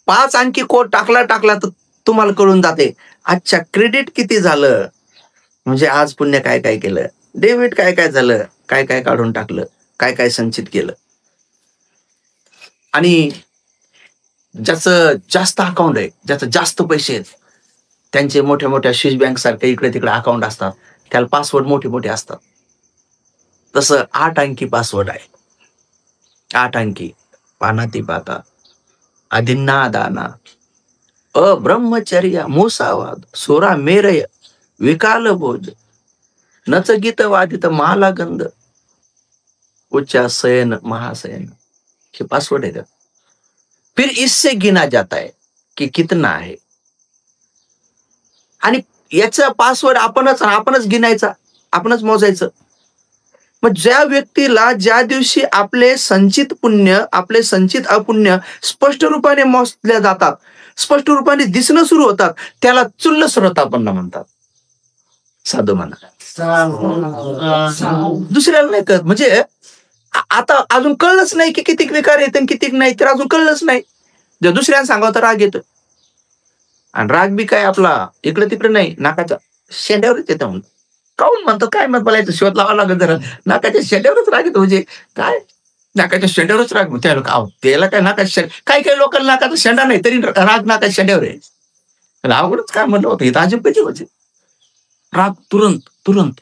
5 अंकी कोड टाकला तर तुम्हाला कळून जाते. अच्छा, क्रेडिट किती झालं म्हणजे आज पुण्य काय काय केलं, डेबिट काय काय झालं, काय काय काढून टाकलं, काय काय संचित केलं. आणि ज्याचं जास्त अकाउंट आहे, ज्याचं जास्त पैसे आहेत, त्यांचे मोठ्या मोठ्या स्विस बँक सारखे इकडे तिकडे अकाउंट असतात, त्याला पासवर्ड मोठे मोठे असतात. तसं 8 अंकी पासवर्ड आहे. 8 अंकी. पानाती पाता, आदिन्ना दाना, अब्रह्मचर्य, मुसावाद, सोरा मेरय, विकाल भोज, नचगीत वादित मालागंध, उच्चा शयन महाशयन, हे पासवर्ड है. फिर इससे गिना जाता है कि कितना है. आणि याचा पासवर्ड आपणच गिनायचा, आपणच मोजायचं. मग ज्या व्यक्तीला ज्या दिवशी आपले संचित पुण्य, आपले संचित अपुण्य स्पष्ट रूपाने मोजल्या जातात, स्पष्ट रूपाने दिसणं सुरू होतात, त्याला चुल्ल श्रोतापन्न म्हणतात. साधू म्हणा, दुसऱ्याला नाही कळत. म्हणजे आता अजून कळलंच नाही की कितीक विकार येत आणि कितीक नाही, तर अजून कळलंच नाही. जर दुसऱ्याला सांगावं तर राग येतो. आणि राग बी काय आपला इकडे तिकडे नाही, नाकाच्या शेंड्यावरच येतं. म्हणून काऊन म्हणतो, काय मत बोलायचं, शोध लावा लागत जरा. नाकाच्या शेंड्यावरच राग येतो. म्हणजे काय, नाकाच्या शेंड्यावरच राग. त्या लोक त्याला काय नाकाच्या काही लोकांना नाकाचा शेंडा नाही तरी राग नाकाच्या शेंड्यावर आहे. अवघडच काय म्हणलं होतं, इथं अजिब कधी म्हणजे राग तुरंत.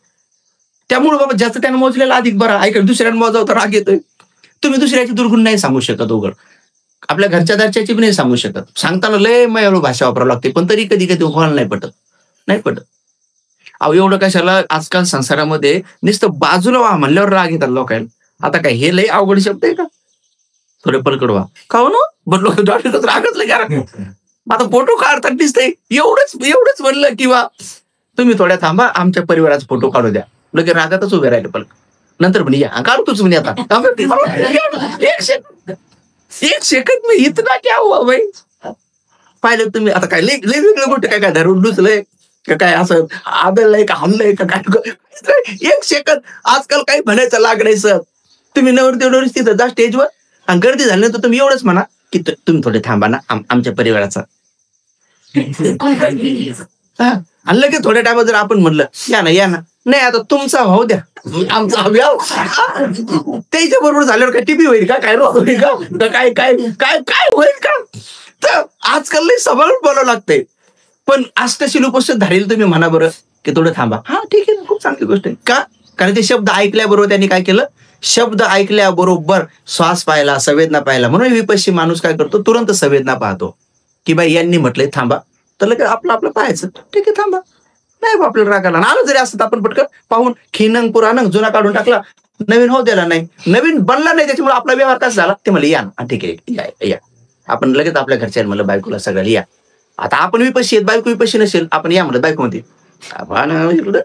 त्यामुळे बाबा ज्याचं त्यानं मोजलेला अधिक बरा. ऐका, दुसऱ्यानं मोजावं तर राग येतोय. तुम्ही दुसऱ्याची दुर्गुण नाही सांगू शकत उघड, आपल्या घरच्या दरच्याची पण नाही सांगू शकत. सांगताना लय मयाळू भाषा वापरावं लागते, पण तरी कधी कधी कोणाला नाही पटत. अहो एवढं कशाला आजकाल संसारामध्ये नुसतं बाजूला व्हा म्हणल्यावर राग येतात लोकांना. आता काय हे लय अवघड शब्द आहे का? थोडे पलकड व्हा का हो ना, पण लोक रागच लय करा. आता फोटो काढतात दिसतंय एवढंच म्हणलं किंवा तुम्ही थोड्या थांबा आमच्या परिवाराचा फोटो काढू द्या, लगे रागातच उभे राहिले पलक. नंतर म्हणे या काढू तूच म्हणे आता. एक सेकंद मी इतना क्या हुआ भाई. पाहिलं तुम्ही आता काय लय वेगळ्या गोष्टी काय काय धरून डुचलंय का काय असं आदळलंय का हाणलंय का काय. एक सेकंद आजकाल काही म्हणायचं लागायचं. तुम्ही नवरदेव तिथं जा स्टेजवर आणि गर्दी झाली तर तुम्ही एवढंच म्हणा की तुम्ही थोडे थांबा ना आमच्या परिवाराचा. आणि लगेच थोड्या टायमात जर आपण म्हणलं या ना नाही आता तुमचा भाऊ द्या आमचा त्याच्या बरोबर झाल्यावर काय टीपी होईल का, काय रोग होईल का, काय काय काय काय होईल का. तर आजकाल लई सांभाळून बोलावं लागतंय. पण अष्टशील उपस्थित धारेल तुम्ही म्हणा बरं की थोडं थांबा. हा ठीक आहे, खूप चांगली गोष्ट आहे. का? कारण ते शब्द ऐकल्याबरोबर त्यांनी काय केलं, शब्द ऐकल्याबरोबर श्वास पाहिला, संवेदना पाहिला. म्हणून विपश्ची माणूस काय करतो, तुरंत संवेदना पाहतो की बाई यांनी म्हटलंय थांबा, तर लगेच आपलं पाहायचं ठीक आहे थांबा. नाही आपल्याला रागाला आलं जरी असतं आपण पटकन पाहून खिनंग पुराणंग जुना काढून टाकला, नवीन होऊ द्याला नाही, नवीन बनला नाही, त्याच्यामुळे आपला व्यवहार कसा झाला ते मला या ना ठीक आहे या. आपण लगेच आपल्या घरच्या म्हणलं बायकोला सगळ्याला या. आता आपण विपशी आहेत, बायको विपशी नसेल, आपण या म्हणलं बायको म्हणते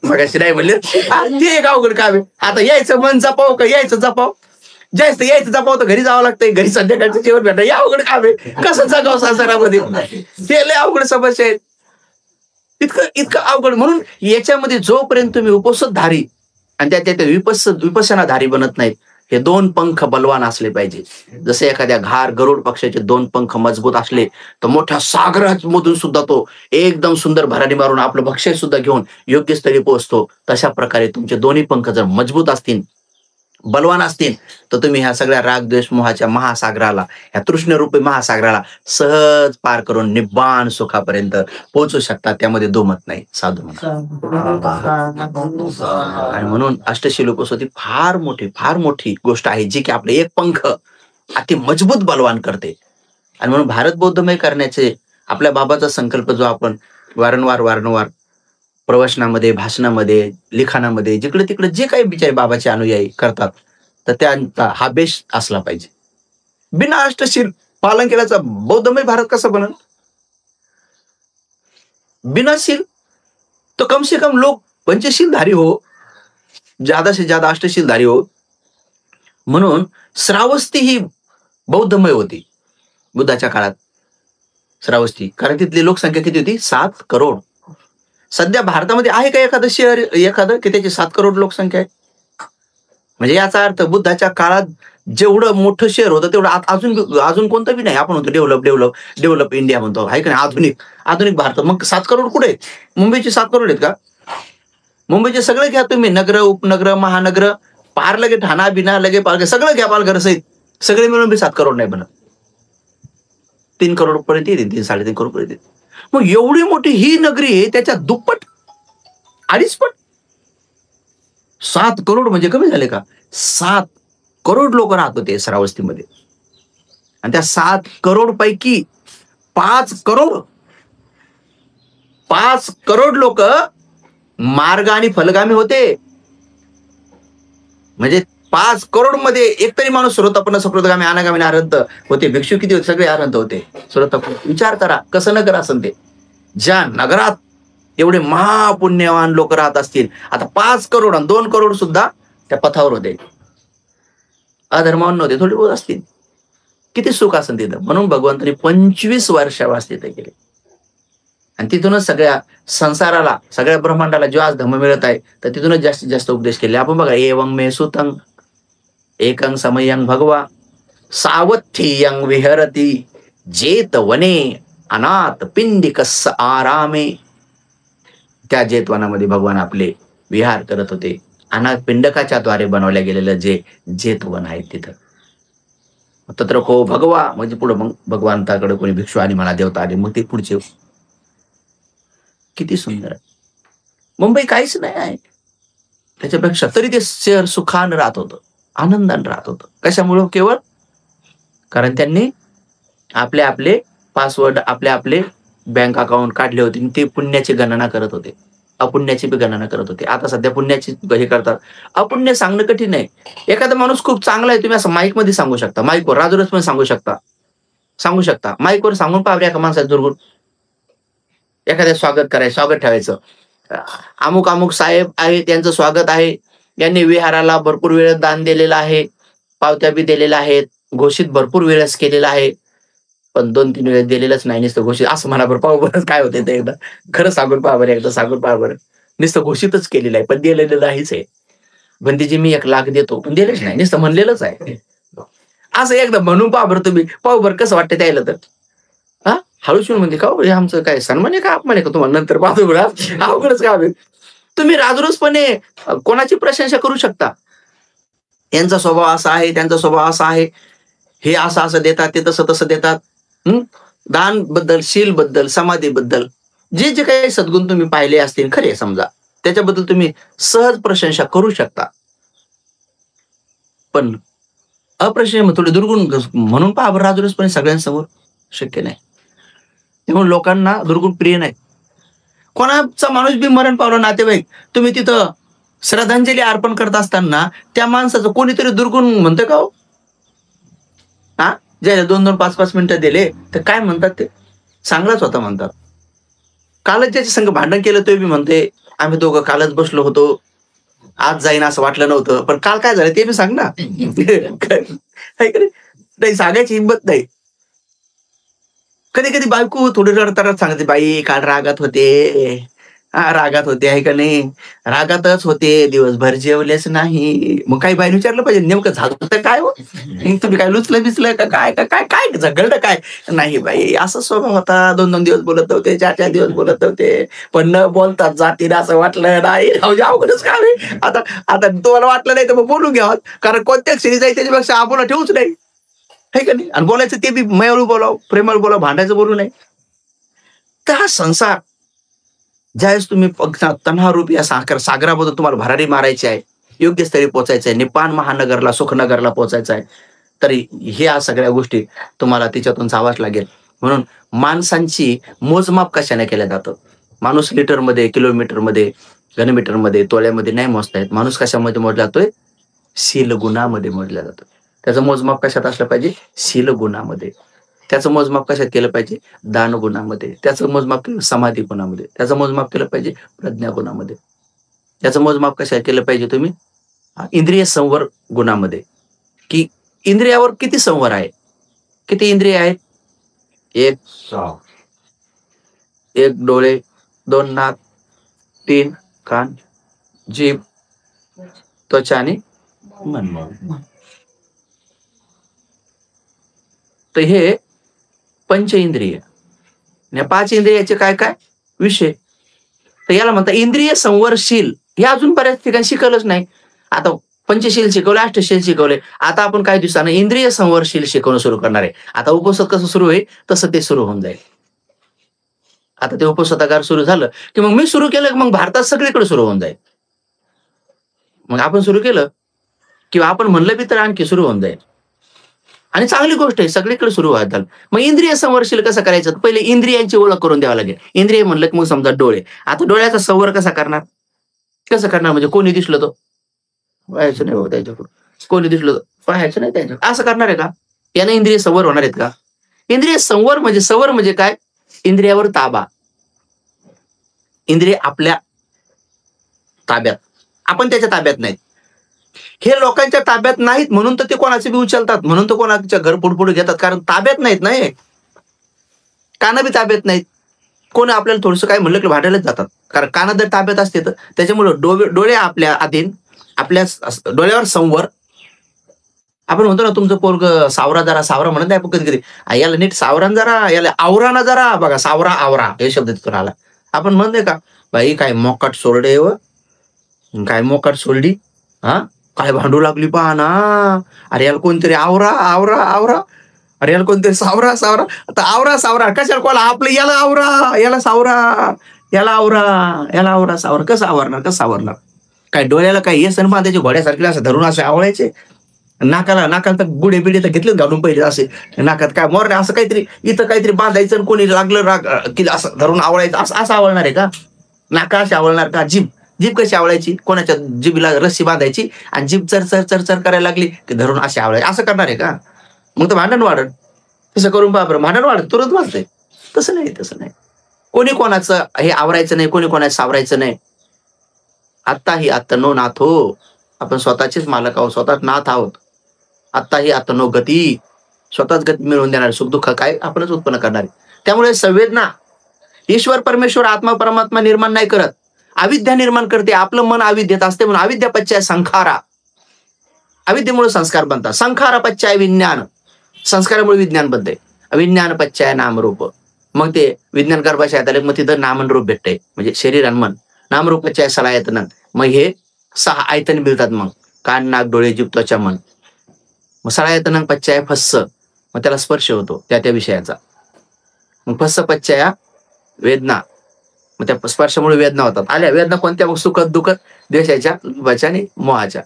मगाशी नाही म्हणले ते एक अवघड काम आहे. आता यायचं मन जपाव का यायचं जपाव, जास्त यायचं जपाव तर घरी जावं लागतंय, घरी संध्याकाळचं जेवण भेटा या अवघड काम आहे. कसं जगाव संसारामध्ये ते लय अवघड समस्या आहेत. इतकं अवघड. म्हणून याच्यामध्ये जोपर्यंत तुम्ही उपसतधारी आणि त्या विपස්සनाधारी बनत नाहीत, हे दोन पंख बलवान असले पाहिजे. जसे एखाद्या घार गरुड पक्षाचे दोन पंख मजबूत असले तर मोठ्या सागरामधून सुद्धा तो एकदम सुंदर भरारी मारून आपलं भक्ष्य सुद्धा घेऊन योग्य स्थळी पोहोचतो. तशा प्रकारे तुमचे दोन्ही पंख जर मजबूत असतील, बलवान असतील, तर तुम्ही ह्या सगळ्या राग द्वेष मोहाच्या महासागराला, ह्या तृष्णरूपी महासागराला सहज पार करून निब्बाण सुखापर्यंत पोहोचू शकता. त्यामध्ये दोमत नाही. साधू म्हणा. आणि म्हणून अष्टशील उपसती फार मोठी गोष्ट आहे, जी की आपले एक पंख अति मजबूत बलवान करते. आणि म्हणून भारत बौद्धमय करण्याचे आपल्या बाबाचा संकल्प जो आपण वारंवार प्रवचनामध्ये, भाषणामध्ये, लिखाणामध्ये, जिकडे तिकडे जे काही बिचारे बाबाचे अनुयायी करतात, तर त्यांचा हा बेश असला पाहिजे. बिना अष्टशील पालन केल्याचा बौद्धमय भारत कसा बनल? बिना शील तो कम से कम लोक पंचशीलधारी हो, ज्यादा से ज्यादा अष्टशीलधारी हो. म्हणून श्रावस्ती ही बौद्धमय होती बुद्धाच्या काळात. श्रावस्ती, कारण तिथली लोकसंख्या किती होती? 7 करोड. सध्या भारतामध्ये आहे का एखादं शहर की त्याची 7 करोड लोकसंख्या आहे? म्हणजे याचा अर्थ बुद्धाच्या काळात जेवढं मोठं शहर होतं तेवढं अजून कोणतं बी नाही. आपण म्हणतो डेव्हलप इंडिया म्हणतो, आहे का नाही? आधुनिक भारत. मग 7 करोड कुठे आहेत? मुंबईचे 7 करोड आहेत का? मुंबईचे सगळे घ्या तुम्ही, नगर, उपनगर, महानगर, पार लगे ठाणा बिना लगे पालघर, सगळं घ्या पालघर सहित, सगळे मिळून बी 7 करोड नाही बनत. 3 करोड पर्यंत येते, 3-3.5 करोड पर्यंत येते. मग एवढी मोठी ही नगरी आहे, त्याच्या दुप्पट 2.5 पट. 7 करोड म्हणजे कमी झाले का? 7 करोड लोक राहत होते श्रावस्तीमध्ये. आणि त्या 7 करोड पैकी 5 करोड लोक मार्ग आणि फलगामी होते. म्हणजे 5 करोड मध्ये एकतरी माणूस श्रोतापन्न, सकृतगामी, अनागामी, अरहंत होते. भिक्षू किती होते? सगळे अरहंत होते. श्रोतापन्न. विचार करा कसं नगर असेल ते. ज्या नगरात एवढे महापुण्यवान लोक राहत असतील, आता 5 करोड आणि 2 करोड सुद्धा त्या पथावर होते, अधर्मावन नव्हते, थोडे बहुत असतील. किती सुख असेल तिथं. म्हणून भगवंतांनी 25 वर्षावास तिथे केले. आणि तिथूनच सगळ्या संसाराला, सगळ्या ब्रह्मांडाला जो आज धम्म मिळत आहे, तर तिथूनच जास्तीत जास्त उपदेश केले. आपण बघा, एवं मे सुतं एकं समयं भगवा सावत्थ्यं विहरती जेत वने अनाथ पिंडिकस्स आरामे. त्या जेतवनामध्ये भगवान आपले विहार करत होते. अनाथ पिंडकाच्या द्वारे बनवल्या गेलेलं जे जेतवन आहे तिथं. तत्र को भगवा म्हणजे पुढे मग भगवंताकडे कोणी भिक्षू आणि म्हणा, देवता आले, मग ते पुढचे. किती सुंदर आहे. मुंबई काहीच नाही आहे त्याच्यापेक्षा, तरी ते शहर सुखानं राहत होतं, आनंदानं राहत होतं. कशामुळं? केवळ कारण त्यांनी आपले पासवर्ड, आपले बँक अकाउंट काढले होते, ते पुण्याची गणना करत होते. अपुण्याची बी गणना करत होते. आता सध्या पुण्याची हे करतात. अपुण्य सांगणं कठीण आहे. एखादा माणूस खूप चांगला आहे, तुम्ही असं माईकमध्ये सांगू शकता. माईकवर राजूरच पण सांगू शकता. माईकवर सांगून पहा एका माणसाचं दुर्गुण. एखाद्या स्वागत ठेवायचं. अमुक अमुक साहेब आहे, त्यांचं स्वागत आहे. यांनी विहाराला भरपूर वेळ दान दिलेलं आहे. पावत्या बी दिलेल्या आहेत. घोषित भरपूर वेळेस केलेलं आहे. पण 2-3 वेळेस दिलेलंच नाही. नुसतं घोषित असं म्हणा बरं, पाहू बरं काय होते ते एकदा. खरं सांगून पहा बरं, एकदा सांगून पहा बरं. नुसतं घोषितच केलेलं आहे, पण दिलेलं नाहीच आहे. बंदीजी मी 1,00,000 देतो, पण दिलेच नाही. नुसतं म्हणलेलंच आहे. असं एकदा म्हणून पहा बरं तुम्ही. पाहू बरं कसं वाटतं त्याला तर. हा हळूच म्हणजे का हे आमचं काय सन्मान आहे का अपमान आहे का तुम्हाला? नंतर पाहतो बरं. अवघडच काम आहे. तुम्ही राजरोसपणे कोणाची प्रशंसा करू शकता. यांचा स्वभाव असा आहे, त्यांचा स्वभाव असा आहे. हे असं असं देतात, ते तसं तसं देतात. दान बद्दल, शील बद्दल, समाधीबद्दल जे जे काही सद्गुण तुम्ही पाहिले असतील खरे समजा, त्याच्याबद्दल तुम्ही सहज प्रशंसा करू शकता. पण अप्रशंसा थोडे दुर्गुण म्हणून पहा बरं राजरोसपणे सगळ्यांसमोर शक्य नाही. त्यामुळे लोकांना दुर्गुण प्रिय नाही. कोणाचा माणूस बी मरण पावला नातेवाईक, तुम्ही तिथं श्रद्धांजली अर्पण करत असताना त्या माणसाचं कोणीतरी दुर्गुण म्हणतं का हो? हा ज्याला 2-2, 5-5 मिनिटं दिले तर काय म्हणतात ते? चांगलाच होता म्हणतात. कालच ज्याच्या संग भांडण केलं ते बी म्हणते, आम्ही दोघं कालच बसलो होतो, आज जाईन असं वाटलं नव्हतं, पण काल काय झालं ते बी सांग ना. नाही सांगायची हिंमत नाही. कधी कधी बायको थोडी रडताना सांगते, बाई काल रागात होते. रागात होते आहे का नाही? रागातच होते, दिवसभर जेवलेच नाही. मग काही बाईने विचारलं पाहिजे, नेमकं झालं तर काय हो? तुम्ही काय लुचलं बिचलं का काय काय काय काय झगडलं काय? नाही बाई असं स्वभाव होता, 2-2 दिवस बोलत नव्हते, 4-4 दिवस बोलत नव्हते, पण न बोलतात जातील असं वाटलं नाही. अवघडच काय रे. आता आता तुम्हाला वाटलं नाही तर मग बोलून घ्यावं, कारण कोणत्या क्षणी जाईल त्याच्यापेक्षा आपण ठेवूच नाही, है का नाही? आणि बोलायचं ते बी मयाळू बोलाव, प्रेमळ बोलाव, भांडायचं बोलू नाही. तर हा संसार ज्यावेळेस तुम्ही तन्हारूपी या सागराबद्दल तुम्हाला भरारी मारायची आहे, योग्य स्थळी पोहोचायचं आहे, निपाण महानगरला, सुखनगरला पोहोचायचं आहे, तरी ह्या सगळ्या गोष्टी तुम्हाला तिच्यातून जावाच लागेल. म्हणून माणसांची मोजमाप कशाने केल्या जातं? माणूस लिटरमध्ये, किलोमीटरमध्ये, घनमीटरमध्ये, तोळ्यामध्ये नाही मोजता येत. माणूस कशामध्ये मोजला जातोय? शीलगुणामध्ये मोजला जातो. त्याचं मोजमाप कशात असलं पाहिजे? शीलगुणामध्ये. त्याचं मोजमाप कशात केलं पाहिजे? दानगुणामध्ये. त्याचं मोजमाप केलं समाधी गुणामध्ये. त्याचं मोजमाप केलं पाहिजे प्रज्ञा गुणामध्ये. त्याचं मोजमाप कशात केलं पाहिजे तुम्ही? इंद्रिय संवर गुणामध्ये. की इंद्रियावर किती संवर आहे? किती इंद्रिय आहेत? 1 डोळे, 2 नाक, 3 कान, जीभ, त्वचा आणि मन. तर हे पंच इंद्रिय. 5 इंद्रियाचे काय काय विषय. तर याला म्हणतात इंद्रिय संवरशील. हे अजून बऱ्याच ठिकाणी शिकवलंच नाही. आता पंचशील शिकवलं, अष्टशील शिकवले. आता आपण काही दिवसानं इंद्रिय संवरशील शिकवणं सुरू करणार आहे. आता उपसत कसं सुरू होईल तसं ते सुरू होऊन जाईल. आता ते उपसतागार सुरू झालं की मग मी सुरू केलं, मग भारतात सगळीकडे सुरू होऊन जाईल. मग आपण सुरू केलं किंवा आपण म्हणलं बी तर आणखी सुरू होऊन जाईल. आणि चांगली गोष्ट आहे, सगळीकडे सुरू व्हायला झालं. मग इंद्रिय संवर्शील कसं करायचं? पहिले इंद्रियांची ओळख करून द्यावं लागेल. इंद्रिय म्हणलं की मग समजा डोळे. आता डोळ्याचा संवर कसा करणार? कसं करणार? म्हणजे कोणी दिसलं तो पाहायचं नाही बाबा त्याच्याकडून, कोणी दिसलं तर पाहायचं नाही त्याच्याकडे, असं करणार आहे का? याने इंद्रिय संवर होणार आहेत का? इंद्रिय संवर म्हणजे, संवर म्हणजे काय? इंद्रियावर ताबा. इंद्रिय आपल्या ताब्यात, आपण त्याच्या ताब्यात नाहीत. हे लोकांच्या ताब्यात नाहीत म्हणून तर ते कोणाचे बी उचलतात, म्हणून तर कोणाच्या घर पुढे घेतात, कारण ताब्यात नाहीत. नाही कानं बी ताब्यात नाहीत. कोणी आपल्याला थोडंसं काय म्हणलं की भांडायलाच जातात, कारण कानं जर ताब्यात असते तर त्याच्यामुळे डोळे आपल्या अधीन, आपल्या डोळ्यावर संवर. आपण म्हणतो ना तुमचं पोरग सावरा जरा, सावरा म्हणत नाही आपण कधी कधी, याला नीट सावरान जरा, याला आवराना जरा बघा, सावरा आवरा हे शब्द तिथून आला. आपण म्हणतोय का बाई काय मोकाट सोरडे व काय मोकाट सोरडी, हा काय भांडू लागली पहा ना, अरे याला कोणतरी आवरा आवरा आवरा, अरे याला कोणतरी सावरा सावरा. आता आवरा सावरा कशाला कोणा आपलं, याला आवरा, याला सावरा, याला आवरा, याला आवरा सावरा. कसं आवरणार? कसं आवरणार? काय डोळ्याला काय हे सण बांधायचे घोड्यासारखे असं धरून असे आवळायचे? नाकाला तर गुडे बिडे तर घेतलेच घालून पहिले असे, नाकात काय मोर असं काहीतरी इथं काहीतरी बांधायचं, कोणी लागलं राग की असं धरून आवळायचं, असं आवळणार आहे का? नाका आवळणार का? जीभ जीभ कशी आवळायची? कोणाच्या जिभीला रस्सी बांधायची आणि जीभ चर चर चर चर करायला लागली की धरून अशी आवळायची. असं करणार आहे का? मग तर भांडण वाढत. तसं करून पहा बरं, भांडण वाढत, तुरंत वाचतंय. तसं नाही, तसं नाही. कोणी कोणाचं हे आवरायचं नाही, कोणी कोणाचं सावरायचं नाही. आत्ताही आत्तनो नाथ हो. आपण स्वतःचेच मालक आहोत, स्वतःच नाथ आहोत. आत्ताही आत्तनो गती. स्वतःच गती मिळवून देणार, सुख दुःख काय आपणच उत्पन्न करणार आहे. त्यामुळे संवेदना ईश्वर परमेश्वर आत्मा परमात्मा निर्माण नाही करत, अविद्या निर्माण करते. आपलं मन अविद्येत असते म्हणून अविद्या पच्चाय संखारा. अविद्येमुळे संस्कार बनतात. संखारा पच्चाय विज्ञान. संस्कारामुळे विज्ञान बनते. अविज्ञान पच्चाय नामरूप. मग ते विज्ञान गर्भाशयात आले, मग तिथं नाम आणि रूप भेटते, म्हणजे शरीर आणि मन. नामरूप पच्चाय सलायतन. मग हे 6 आयतन मिळतात. मग कान नाक डोळे जीभ त्वचा मन. मग सलायतन पच्चाय फस्स. मग त्याला स्पर्श होतो त्या त्या विषयाचा. मग फस्स पच्चाया वेदना. मग त्या स्पर्शामुळे वेदना होतात. आल्या वेदना कोणत्या? मग सुखद दुःखद, द्वेषाच्या, लोभाच्या आणि मोहाच्या.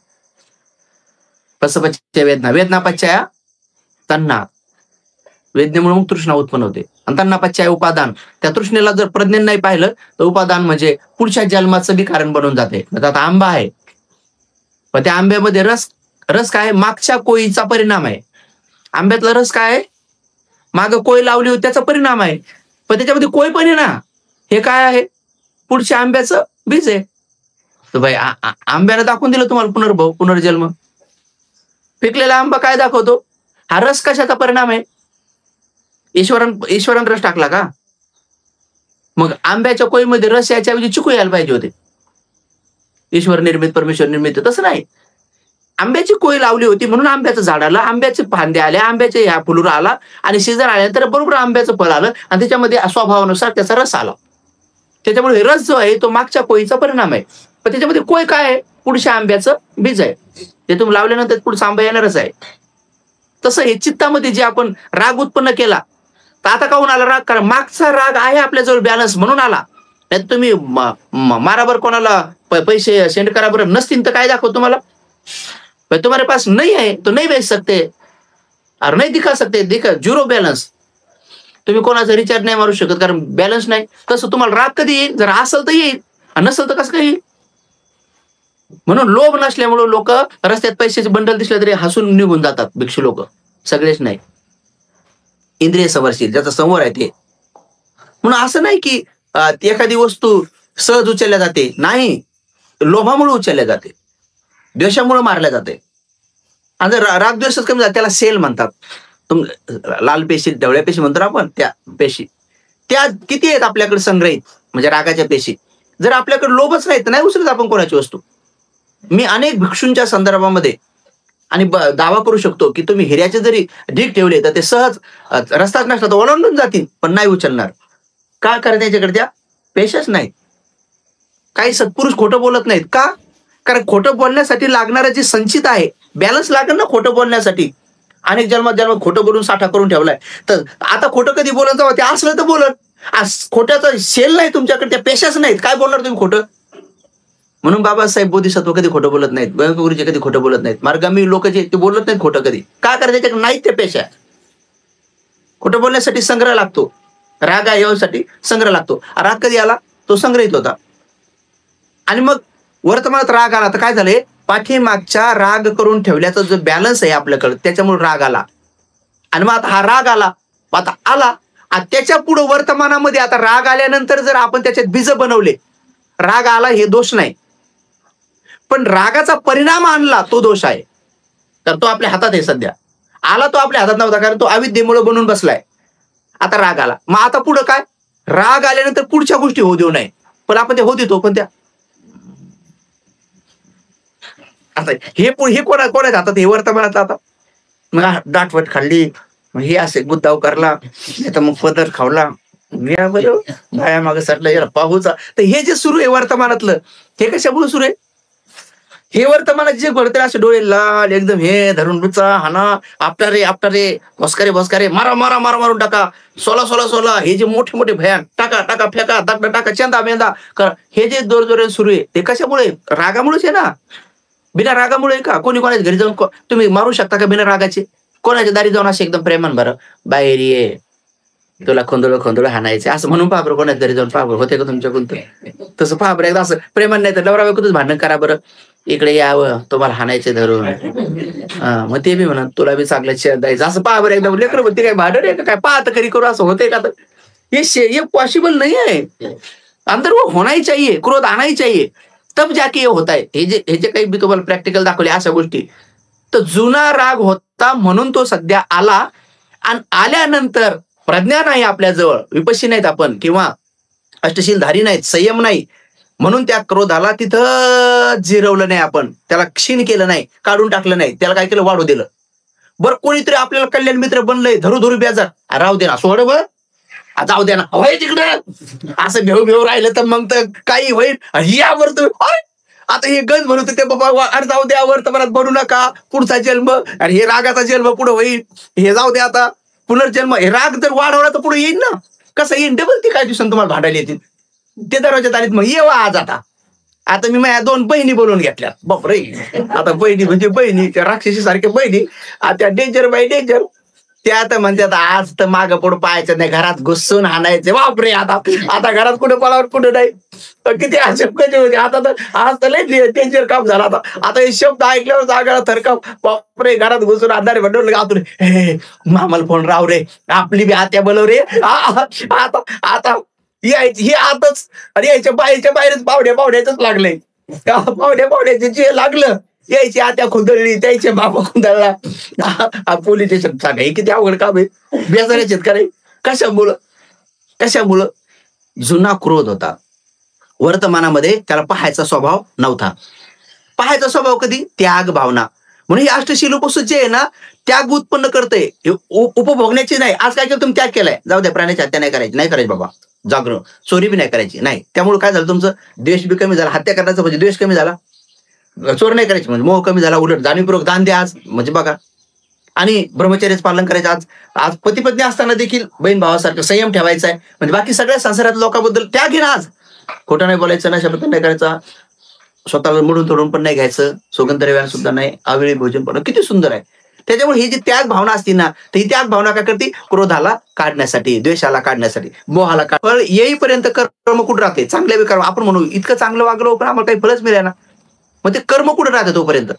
फस्स पच्चाय वेदना. वेदना पच्चाया तन्ना. वेदनेमुळे मग तृष्णा उत्पन्न होते. आणि तन्ना पच्चाय उपादान. त्या तृष्णेला जर प्रज्ञेने नाही पाहिलं तर उपादान म्हणजे पुढच्या जन्माचं बी कारण बनून जाते. आता आंबा आहे, पण त्या आंब्यामध्ये रस रस काय? मागच्या कोयीचा परिणाम आहे. आंब्यातला रस काय आहे? माग कोय लावली होती त्याचा परिणाम आहे. पण त्याच्यामध्ये कोय पण आहे ना. हे काय आहे? पुढच्या आंब्याचं बीज आहे. तर भाई आंब्यानं दाखवून दिलं तुम्हाला पुनर्भव पुनर्जन्म. पिकलेला आंबा काय दाखवतो? हा रस कशाचा परिणाम आहे? ईश्वरान रस टाकला का? मग आंब्याच्या कोयीमध्ये रस याच्याऐवजी चिकू यायला पाहिजे होते. ईश्वर निर्मित परमेश्वर निर्मित तसं नाही. आंब्याची कोय लावली होती म्हणून आंब्याचं झाड आलं, आंब्याचे फांदे आले, आंब्याचे ह्या फुलूर आला आणि सीझन आल्यानंतर बरोबर आंब्याचं फळ आलं आणि त्याच्यामध्ये स्वभावानुसार त्याचा रस आला. त्याच्यामुळे रस जो आहे तो मागच्या कोयीचा परिणाम आहे. पण त्याच्यामध्ये कोय काय आहे? पुढच्या आंब्याचं बीज आहे. ते तुम्ही लावल्यानंतर पुढचा आंबा येणारच आहे. तसं हे चित्तामध्ये जे आपण राग उत्पन्न केला, तर आता काहून आला राग? कारण मागचा राग आहे आपल्याजवळ बॅलन्स म्हणून आला. नाही तुम्ही माराबर कोणाला पैसे सेंड करा बरं, नसतील तर काय दाखव तुम्हाला? तुम्हारे पास नहीं है तो नहीं बेच सकते और नहीं दिखा सकते, दिखा झिरो बॅलन्स. तुम्ही कोणाचा रिचार्ज नाही मारू शकत कारण बॅलन्स नाही. तसं तुम्हाला राग कधी येईल? जर असेल तर येईल आणि नसेल तर कसं काय येईल? म्हणून लोभ नसल्यामुळे लोक रस्त्यात पैशाचे बंडल दिसले तरी हसून निघून जातात. भिक्षू लोक सगळेच नाही. इंद्रिय संवर्षित ज्याचा संवर आहे ते. म्हणून असं नाही की एखादी वस्तू सहज उचलल्या जाते. नाही, लोभामुळे उचलल्या जाते, द्वेषामुळे मारल्या जाते. आणि जर राग द्वेषच कमी झाला त्याला सेल म्हणतात. लाल पेशी ढवळ्या पेशी म्हणतो आपण, त्या पेशी त्या किती आहेत आपल्याकडे संग्रहित, म्हणजे रागाच्या पेशी. जर आपल्याकडे लोभच नाही तर नाही उचलत आपण कोणाची वस्तू. मी अनेक भिक्षूंच्या संदर्भामध्ये आणि दावा करू शकतो की तुम्ही हिऱ्याचे जरी ढीग ठेवले तर ते सहज रस्ताच नसला तर ओलांडून जातील, पण नाही उचलणार. का? कारण त्याच्याकडे त्या पेशाच नाहीत. काही सत्पुरुष खोटं बोलत नाहीत. का? कारण खोटं बोलण्यासाठी लागणारं जे संचित आहे, बॅलन्स लागेल ना खोटं बोलण्यासाठी. अनेक जन्मात खोटं बोलून साठा करून ठेवलाय. तर आता खोटं कधी बोलत जावं, ते असलं तर बोलत. खोट्याचा सेल नाही तुमच्याकडे, त्या पेशाच नाहीत, काय बोलणार तुम्ही खोटं? म्हणून बाबासाहेब बोधिसत्व कधी खोटं बोलत नाहीत, गुरुजी कधी खोटं बोलत नाहीत, मार्गामी लोक जे ते बोलत नाहीत खोटं कधी. का? कारण त्याच्याकडे नाहीत त्या पेशा. खोटं बोलण्यासाठी संग्रह लागतो. राग यासाठी संग्रह लागतो. राग कधी आला? तो संग्रहित होता. आणि मग वर्तमानात राग आला तर काय झालंय? पाठीमागच्या राग करून ठेवल्याचा जो बॅलन्स आहे आपल्याकडे त्याच्यामुळे राग आला. आणि मग आता हा राग आला, आता आला, त्याच्या पुढे वर्तमानामध्ये आता राग आल्यानंतर जर आपण त्याच्यात बीज बनवले, राग आला हे दोष नाही, पण रागाचा परिणाम आणला तो दोष आहे. तर तो आपल्या हातात आहे. सध्या आला तो आपल्या हातात नव्हता कारण तो अविद्येमुळे बनून बसलाय. आता राग आला, मग आता पुढे काय? राग आल्यानंतर पुढच्या गोष्टी होऊ देऊ नये, पण आपण ते होऊ देतो. पण त्या आता हे कोणाच्या हातात? हे वर्तमानात. आता मग दाटवट खाल्ली, मग हे असे गुद्दाव करला, नाही तर मग पदर खावला, बाया मागे सरला, याला पाहूचा. तर हे जे सुरू आहे वर्तमानातलं, हे कशामुळे सुरू आहे? हे वर्तमानात जे घडते असे डोळे लाल एकदम, हे धरून बुचा हाना, आपटा रे भस्कारे मारा मारून टाका, सोला, हे जे मोठे मोठे भयान टाका फेका दगड टाका, चेंदा मेंदा करा, हे जे जोर सुरू आहे ते कशामुळे? रागामुळेच आहे ना. बिना रागामुळे का? कोणी कोणाच्या घरी जाऊन तुम्ही मारू शकता का बिना रागाचे? कोणाच्या दारी जाऊन असे एकदम प्रेमान बरं बाहेर ये, तुला खोंदळ हाणायचे असं म्हणून पाबर कोणाच तरी जाऊन पाबर होते का तुमच्याकडून तसं पाबर एकदा असं प्रेमान नाही तर नवरा बायकोतच भांडण करा बरं, इकडे यावं तुम्हाला हाणायचे धरून. मग ते बी म्हणा तुला बी चांगलं शेअर द्यायचं असं पाबर एकदा लेकर म्हणते काय भांडण आहे का काय पाहत करी करू असं होते का? तर ये पॉसिबल नहीं है. अंदर वो होना ही चाहिए, क्रोध आना ही चाहिए, तब जाके ये होता है. हे जे काही मी तुम्हाला प्रॅक्टिकल दाखवले अशा गोष्टी, तर जुना राग होता म्हणून तो सध्या आला आणि आल्यानंतर प्रज्ञा नाही आपल्याजवळ, विपश्ची नाहीत आपण किंवा अष्टशीलधारी नाहीत, संयम नाही म्हणून त्या क्रोधाला तिथं जिरवलं नाही आपण, त्याला क्षीण केलं नाही, काढून टाकलं नाही, त्याला काय केलं वाढू दिलं. बरं कोणीतरी आपल्याला कल्याण मित्र बनलंय, धरू बेजार राहू दे ना, सोड बरं जाऊ द्या ना, होय तिकडं असं भेव राहिलं तर मग तर काही होईल. यावर तुम्ही आता हे गंज म्हणत ते बाबा अरे जाऊ द्या वर्तमानात बनू नका, पुढचा जन्म आणि हे रागाचा जन्म पुढे होईल, हे जाऊ द्या आता पुनर्जन्म, हे राग जर वाढवला तर पुढे येईल ना, कसं येईल डबल ती काय दिवसांनी तुम्हाला भांडायला येतील ते दरवाज्यात आलीत. मग येवा आज आता मी माझ्या 2 बहिणी बोलवून घेतल्या. बापरे आता बहिणी म्हणजे बहिणी राक्षसी सारख्या बहिणी, आता डेंजर बाय डेंजर. ते आता म्हणतात आज तर मागं पुढं पाहायचं नाही, घरात घुसून हाणायचे. बापरे आता घरात कुठे पळावर कुठे नाही, किती शब्द होते. आता तर आज तर लय डेंजर काम झाला. आता हे शब्द ऐकल्यावर जागा थरकाप, बापरे घरात घुसून आधारे म्हणून आतून हे मामाला फोन राव रे, आपली बी आत्या बोलव रे. आता यायची हे आताच आणि यायच्या बाहेरच पावड्याच लागले, पावड्याचे जे लागलं यायची आत्या खुंदळली, त्याचे बाबा खुंदळला, पोलीस स्टेशन सांगा. हे किती अवघड काम आहे. बेजाऱ्या शेतकरी कशामुळं जुना क्रोध होता, वर्तमानामध्ये त्याला पाहायचा स्वभाव नव्हता. पाहायचा स्वभाव कधी त्याग भावना, म्हणून हे अष्टशील उपसुत जे आहे ना त्याग उत्पन्न करते, उपभोगण्याची नाही. आज काय केलं तुम्ही त्याग केलाय, जाऊ द्या प्राण्याची हत्या नाही करायची बाबा, जागरण चोरी बी नाही करायची नाही. त्यामुळे काय झालं तुमचं द्वेष बी कमी झाला, हत्या करण्याचा म्हणजे द्वेष कमी झाला, चोर नाही करायची म्हणजे मोह कमी झाला, उलट जाणीवपूर्वक दान द्या आज म्हणजे बघा. आणि ब्रह्मचर्याचं पालन करायचं. आज पती पत्नी असताना देखील बहीण भावासारखं संयम ठेवायचा आहे, म्हणजे बाकी सगळ्या संसारात लोकांबद्दल त्याग घे ना. आज खोटं नाही बोलायचं, ना शब्द नाही करायचा, स्वतःला मोडून तोडून पण नाही घ्यायचं, सुगंध सुद्धा नाही, अवेळी भोजन पण. किती सुंदर आहे. त्याच्यामुळे ही जी त्याग भावना असती ना, तर ही त्याग भावना काय करते, क्रोधाला काढण्यासाठी, द्वेषाला काढण्यासाठी, मोहाला फळ येईपर्यंत कर्म कुठं राहते, चांगल्या बी कर्म. आपण म्हणू इतकं चांगलं वागलो पण आम्हाला काही फळच मिळेल ना, मग ते कर्म कुठं राहते तोपर्यंत.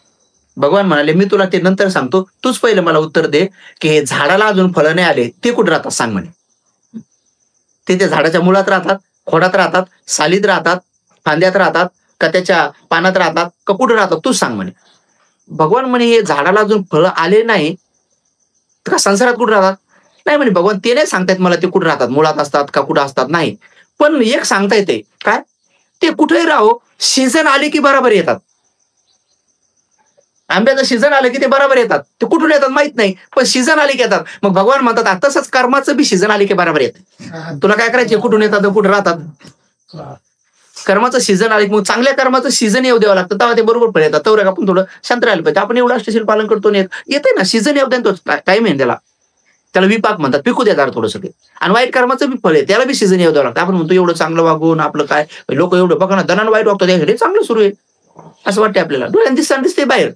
भगवान म्हणाले मी तुला ते नंतर सांगतो, तूच पहिलं मला उत्तर दे की हे झाडाला अजून फळं नाही आले ते कुठं राहतात सांग म्हणे. ते त्या झाडाच्या मुळात राहतात, खोडात राहतात, सालीत राहतात, फांद्यात राहतात का त्याच्या पानात राहतात का कुठं राहतात तूच सांग म्हणे. भगवान म्हणे हे झाडाला अजून फळं आले नाही तर का संसारात कुठं राहतात, नाही म्हणे भगवान ते नाही सांगतायत मला ते कुठं राहतात, मुळात असतात का कुठं असतात नाही, पण एक सांगता येते काय, ते कुठेही राहो सीझन आले की बरोबर येतात. आंब्याचं सीझन आलं की ते बरोबर येतात, ते कुठून येतात माहित नाही पण सीझन आले की येतात. मग भगवान म्हणतात तसंच कर्माचं बी सीझन आले की बरोबर येते. तुला काय करायचे, कुठून येतात कुठं राहतात. कर्माचं सीझन आले मग चांगल्या कर्माचं सीझन येऊ द्यावं लागतं, तेव्हा ते बरोबर पण येतात. तेवढं आपण थोडं शांत राहिलं पाहिजे. आपण एवढं अष्टशील पालन करतो येते ना, सीझन येऊ द्या, तो टाइम आहे त्याला विपाक म्हणतात, पिकू द्या थोडंसं ते. आणि वाईट कर्माचं बी फळ आहे, त्याला बी सीझन येऊ द्यावं लागतं. आपण म्हणतो एवढं चांगलं वागून आपलं काय, लोक एवढं बघा ना दनानं वाईट वागतात, हे चांगलं सुरू आहे असं वाटतं आपल्याला, डोळ्यात दिसते बाहेर.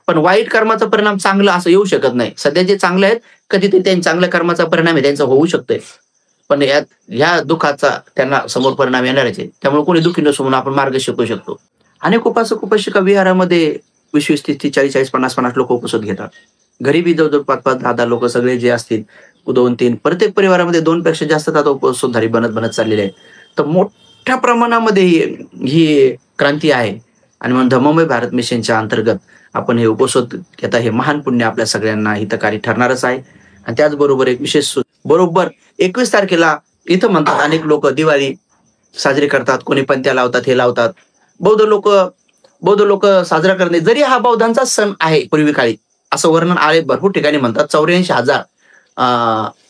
पण वाईट कर्माचा परिणाम चांगला असं येऊ शकत नाही. सध्या जे चांगले आहेत कधी ते त्यांच्या चांगल्या कर्माचा परिणाम आहे त्यांचा होऊ शकतोय, पण ह्या दुःखाचा त्यांना समोर परिणाम येणारच आहे. त्यामुळे कोणी दुःखी नसो म्हणून आपण मार्ग शिकू शकतो. अनेक उपासक उपासिका विहारामध्ये 20-20, 30-30, 40-40, 50-50 लोक उपसत घेतात. गरीबी जवळजवळ 5-5, 10-10 लोक सगळे जे असतील 2-3, प्रत्येक परिवारामध्ये 2 पेक्षा जास्त आता उपसतधारी बनत चाललेले आहेत. तर मोठ्या प्रमाणामध्ये ही क्रांती आहे. आणि म्हणून धम्ममय भारत मिशनच्या अंतर्गत आपण हे उपसत घेता, हे महान पुण्य आपल्या सगळ्यांना हितकारी ठरणारच आहे. आणि त्याचबरोबर एक विशेष बरोबर 21 तारखेला इथं म्हणतात अनेक लोक दिवाळी साजरी करतात, कोणी पंत्या लावतात, हे लावतात. बौद्ध लोक साजरा करणे, जरी हा बौद्धांचा सण आहे पूर्वी काळी असं वर्णन आहे भरपूर ठिकाणी म्हणतात. 84,000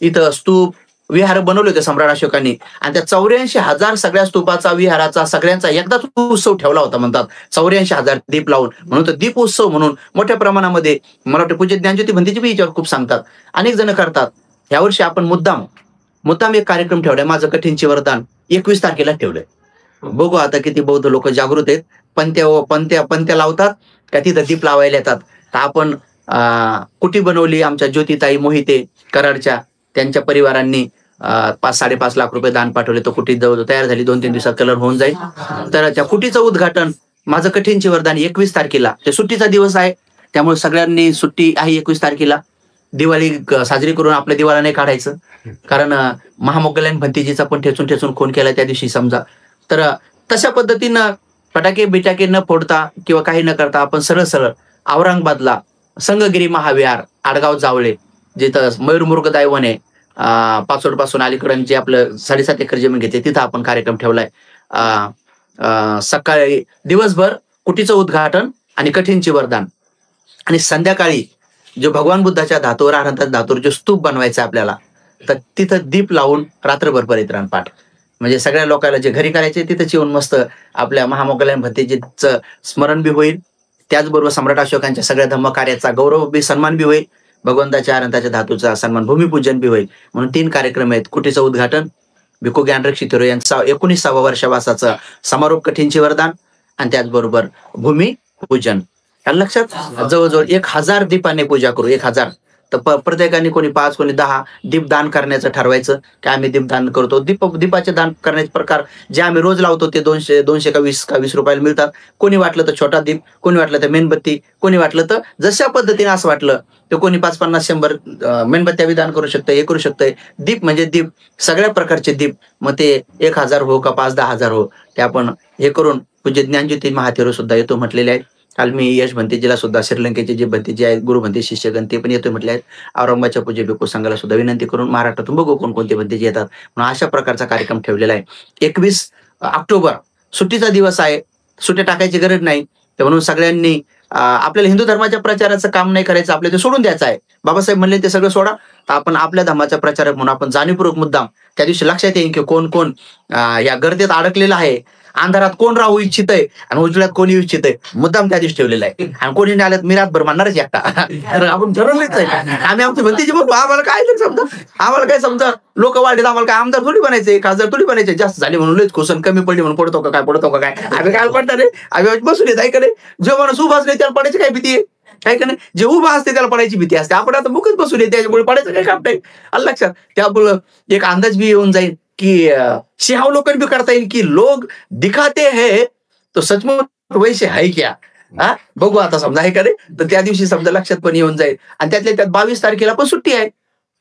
इथं स्तूप विहार बनवले होते सम्राट अशोकांनी, आणि त्या 84,000 सगळ्या स्तूपाचा विहाराचा सगळ्यांचा एकदाच उत्सव ठेवला होता म्हणतात. 84,000 दीप लावून, म्हणून तर दीप उत्सव म्हणून मोठ्या प्रमाणामध्ये मला वाटतं पूज्य ज्ञानज्योती भंतेजी बी याच्यावर खूप सांगतात, अनेक जण करतात. यावर्षी आपण मुद्दाम एक कार्यक्रम ठेवलाय, माझं कठीणचे वरदान 21 तारखेला ठेवलंय. बघू आता किती बौद्ध लोक जागृत आहेत. पंत्या लावतात का तिथं दीप लावायला येतात. तर आपण कुटी बनवली आमच्या ज्योतिताई मोहिते कराडच्या, त्यांच्या परिवारांनी 5-5.5 लाख रुपये दान पाठवले तर कुटी जवळ तयार झाली, 2-3 दिवसात कलर होऊन जाईल. तर त्या कुटीचं उद्घाटन माझं कठीणची वरदान 21 तारखेला, ते सुट्टीचा दिवस आहे, त्यामुळे सगळ्यांनी सुट्टी आहे 21 तारखेला. दिवाळी साजरी करून आपल्या दिवाळा नाही काढायचं, कारण महामोगल्यान भंतीजीचा पण ठेचून ठेचून खून केला त्या दिवशी समजा. तर तशा पद्धतीनं फटाके बिटाके न फोडता किंवा काही न करता आपण सरळ सरळ औरंगाबादला संगगिरी महाविहार, आडगाव जावळे, जिथं मयूरमुर्गदाय वन आहे, पाचोड पासून अलीकडं जे आपलं 7.5 एकर जमीन घेते, तिथं आपण कार्यक्रम ठेवलाय. सकाळी दिवसभर कुटीचं उद्घाटन आणि कठीणची वरदान, आणि संध्याकाळी जो भगवान बुद्धाच्या धातूवर आनंदाच्या धातूवर जो स्तूप बनवायचा आपल्याला, तर तिथं दीप लावून रात्रभर परित्राण पाठ, म्हणजे सगळ्या लोकांना जे घरी करायचे तिथंच येऊन मस्त आपल्या महामोगल्यान भंतेजीचं स्मरण बी होईल, त्याचबरोबर सम्राट अशोकांच्या सगळ्या धम्म कार्याचा गौरव बी सन्मान बी होईल, भगवंताच्या आनंदाच्या धातूचा सन्मान भूमिपूजन बी होईल. म्हणून 3 कार्यक्रम आहेत. कुटीचं उद्घाटन, भिक्खू ज्ञानरक्षित हिरो यांचा 19व्या वर्षावासाचं समारोप कठीणची वरदान, आणि त्याचबरोबर भूमिपूजन. या लक्षात जवळजवळ 1000 दीपाने पूजा करू. 1000 तर प्रत्येकाने कोणी 5 कोणी 10 दीप दान करण्याचं ठरवायचं की आम्ही दीपदान करतो. दीपाचे दान करण्याचे प्रकार जे आम्ही रोज लावतो ते 200 का 20 रुपयाला मिळतात. कोणी वाटलं तर छोटा दीप, कोणी वाटलं तर मेणबत्ती, कोणी वाटलं तर जशा पद्धतीने असं वाटलं तर कोणी 5, 50, 100 मेणबत्त्या विधान करू शकतं, हे करू शकतंय. दीप म्हणजे दीप, सगळ्या प्रकारचे दीप, मग ते 1000 हो का 5-10 हो, ते आपण हे करून पूज्य ज्ञानज्योती महाथेरो सुद्धा येतो म्हटलेले आहेत. काल मी यश भंतेजीला सुद्धा श्रीलंकेचे जे भंतेजी आहेत, गुरु भंते शिष्यगण, ते पण येतो म्हटले आहेत. औरंगाबादच्या पूज्य भिक्खू संघाला सुद्धा विनंती करून महाराष्ट्रातून बघू कोणकोणते भंतेजी येतात, म्हणून अशा प्रकारचा कार्यक्रम ठेवलेला आहे. 21 ऑक्टोबर सुट्टीचा दिवस आहे, सुट्टी टाकायची गरज नाही. तर म्हणून सगळ्यांनी आपल्याला हिंदू धर्माच्या प्रचाराचं काम नाही करायचं, आपल्याला ते सोडून द्यायचं आहे. बाबासाहेब म्हणले ते सगळं सोडा, तर आपण आपल्या धर्माचा प्रचारक म्हणून आपण जाणीवपूर्वक मुद्दाम त्या दिवशी लक्षात येईल की कोण कोण या गर्दीत अडकलेला आहे, अंधारात कोण राहू इच्छित आहे आणि उजव्यात कोणी इच्छित आहे, मुद्दाम त्या दिवशी ठेवलेला आहे. आणि कोणी नाही आल्यात मी रातभर मानणारच एकटा. तर आपण ठरवलेच आहे, आम्ही आमची भंतीची बघू, आम्हाला काय समजा, आम्हाला काय समजा लोक वाढले, आम्हाला काय आमदार थोडी बनायचे, खासदार थोडी बनायचे, जास्त झाले म्हणून लयच खुसन, कमी पडली म्हणून पडतो का काय, आम्ही काय पडणार आहे, आम्ही बसून येत आहे का नाही. जो माणूस उभाच नाही त्याला पडायची काय भीती आहे, काय का नाही. जे उभा असते त्याला पडायची भीती असते, आपण आता मुखच बसून येते, त्याच्यामुळे पडायचं काही काम नाही. आलं लक्षात. त्यामुळं एक अंदाज बी येऊन जाईल की सिंहावलोकन भी करता येईल की लोग दिखाते है तो सचमुच वैसे है क्या. बघू आता समजा हे करे, तर त्या दिवशी समजा लक्षात पण येऊन जाईल. आणि त्यातल्या त्यात 22 तारखेला पण सुट्टी आहे,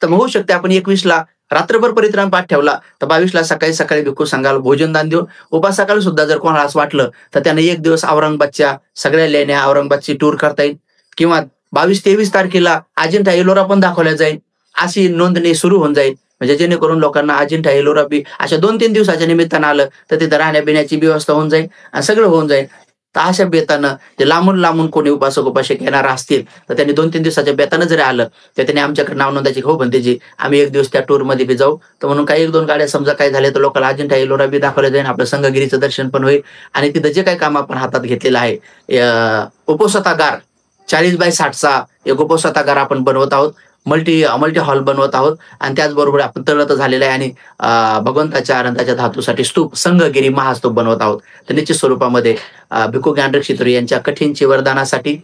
तर मग होऊ शकते आपण 21ला रात्रभर परित्राण पाठ ठेवला तर 22ला सकाळी भिक्खू संघाला भोजनदान देऊन उपासकाला सुद्धा जर कोणाला असं वाटलं तर त्याने एक दिवस औरंगाबादच्या सगळ्या लेण्या, औरंगाबादची टूर करता येईल, किंवा 22-23 तारखेला अजिंठा एलोरा पण दाखवल्या जाईल, अशी नोंदणी सुरू होऊन जाईल. म्हणजे जेणेकरून लोकांना अजिंठा एलोरा बी अशा 2-3 दिवसाच्या निमित्तानं आलं तर तिथं राहण्या पिण्याची व्यवस्था होऊन जाईल आणि सगळं होऊन जाईल. तर अशा बेतानं ते लांबून कोणी उपासक येणार असतील तर त्यांनी 2-3 दिवसाच्या बेतानं जरी आलं तर त्यांनी आमच्याकडे नाव नोंदायची, हो भंतेजी आम्ही एक दिवस त्या टूर मध्ये बी जाऊ. तर म्हणून काही 1-2 गाड्या समजा काय झाले तर लोकांना अजिंठा एलोरा बी दाखवलं जाईल, आपलं संगगिरीचं दर्शन पण होईल. आणि तिथं जे काही काम आपण हातात घेतलेलं आहे, उपसतागार 40x60चा एक उपसतागार आपण बनवत आहोत, मल्टी हॉल बनवत आहोत. आणि त्याचबरोबर आपण तळत झालेलं आहे आणि भगवंताच्या आनंदाच्या धातूसाठी स्तूप संगगिरी महास्तूप बनवत आहोत. तर निश्चित स्वरूपामध्ये भिक्खू ज्ञानरक्षित यांच्या कठीणची वरदानासाठी,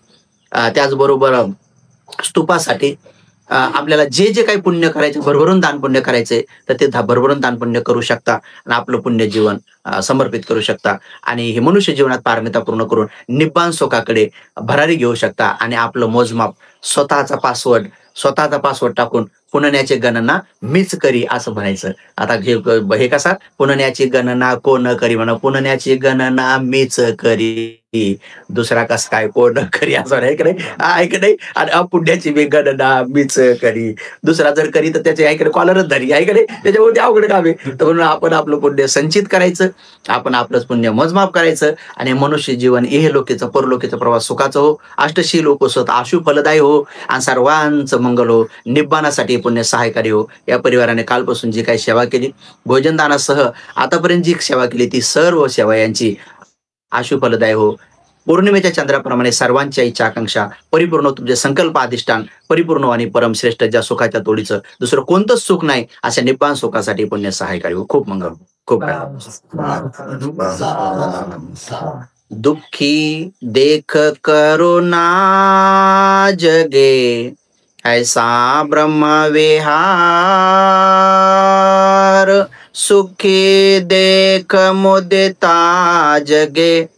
त्याचबरोबर स्तूपासाठी आपल्याला जे काही पुण्य करायचे, भरभरून दान पुण्य करायचे, तर ते भरभरून दान पुण्य करू शकता आणि आपलं पुण्य जीवन समर्पित करू शकता. आणि हे मनुष्य जीवनात पारमिता पूर्ण करून निब्बान सुखाकडे भरारी घेऊ शकता. आणि आपलं मोजमाप स्वतःचा पासवर्ड टाकून पुनण्याची गणना मीच करी असं म्हणायचं. आता हे कसा, पुनण्याची गणना कोण करी म्हणा, पुनण्याची गणना मीच करी, दुसरा कस काय कोण करी असं नाही, ऐक नाही. आणि अपुण्याची बी गणना मीच करी, दुसरा जर करी तर त्याचे ऐकडे कॉलरच धरी, ऐक नाही, त्याच्यामुळे अवघड काम आहे. तर म्हणून आपण आपलं पुण्य संचित करायचं, आपण आपलंच पुण्य मोजमाप करायचं आणि मनुष्य जीवन इहलोकीचं परलोकीचा प्रवास सुखाचं हो, अष्टशील उपसत आशु फलदायी हो आणि सर्वांचं मंगल हो, निब्बाणासाठी पुण्य सहायकारी हो. या परिवाराने कालपासून जी काही सेवा केली, भोजनदानासह आतापर्यंत जी सेवा केली, ती सर्व सेवा यांची आशु फलदायी हो. पौर्णिमेच्या चंद्राप्रमाणे सर्वांच्या इच्छा आकांक्षा परिपूर्ण, तुमचे संकल्प अधिष्ठान परिपूर्ण आणि परमश्रेष्ठ ज्या सुखाच्या तोडीचं दुसरं कोणतंच सुख नाही, अशा निब्बाण सुखासाठी पुण्य सहायकारी हो. खूप मंगल, खूप दुःखी देख करुणा जगे ऐसा ब्रह्म विहार सुखी देख मुदिता जगे।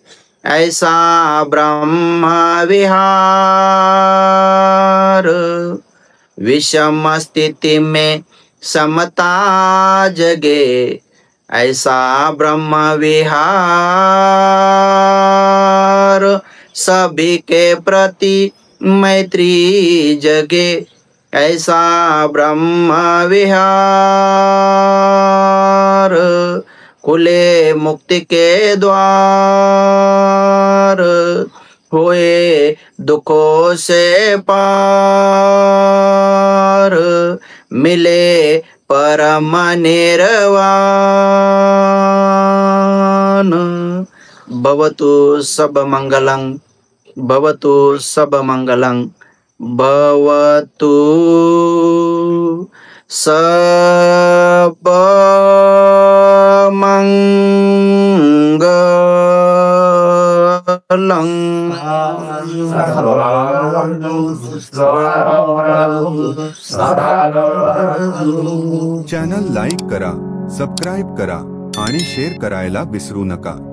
ऐसा ब्रह्म विहार विषम स्थिति में समता जगे। ऐसा ब्रह्म विहार सभी के प्रति मैत्री जगे। ऐसा ब्रह्म विहार खुले मुक्ति के द्वार। होए दुखों से पार मिले परम निर्वाण। भवतु सब मंगलं भवतु सब मंगलं भवतु सब मंगलं। चॅनल लाईक करा, सबस्क्राईब करा आणि शेअर करायला विसरू नका.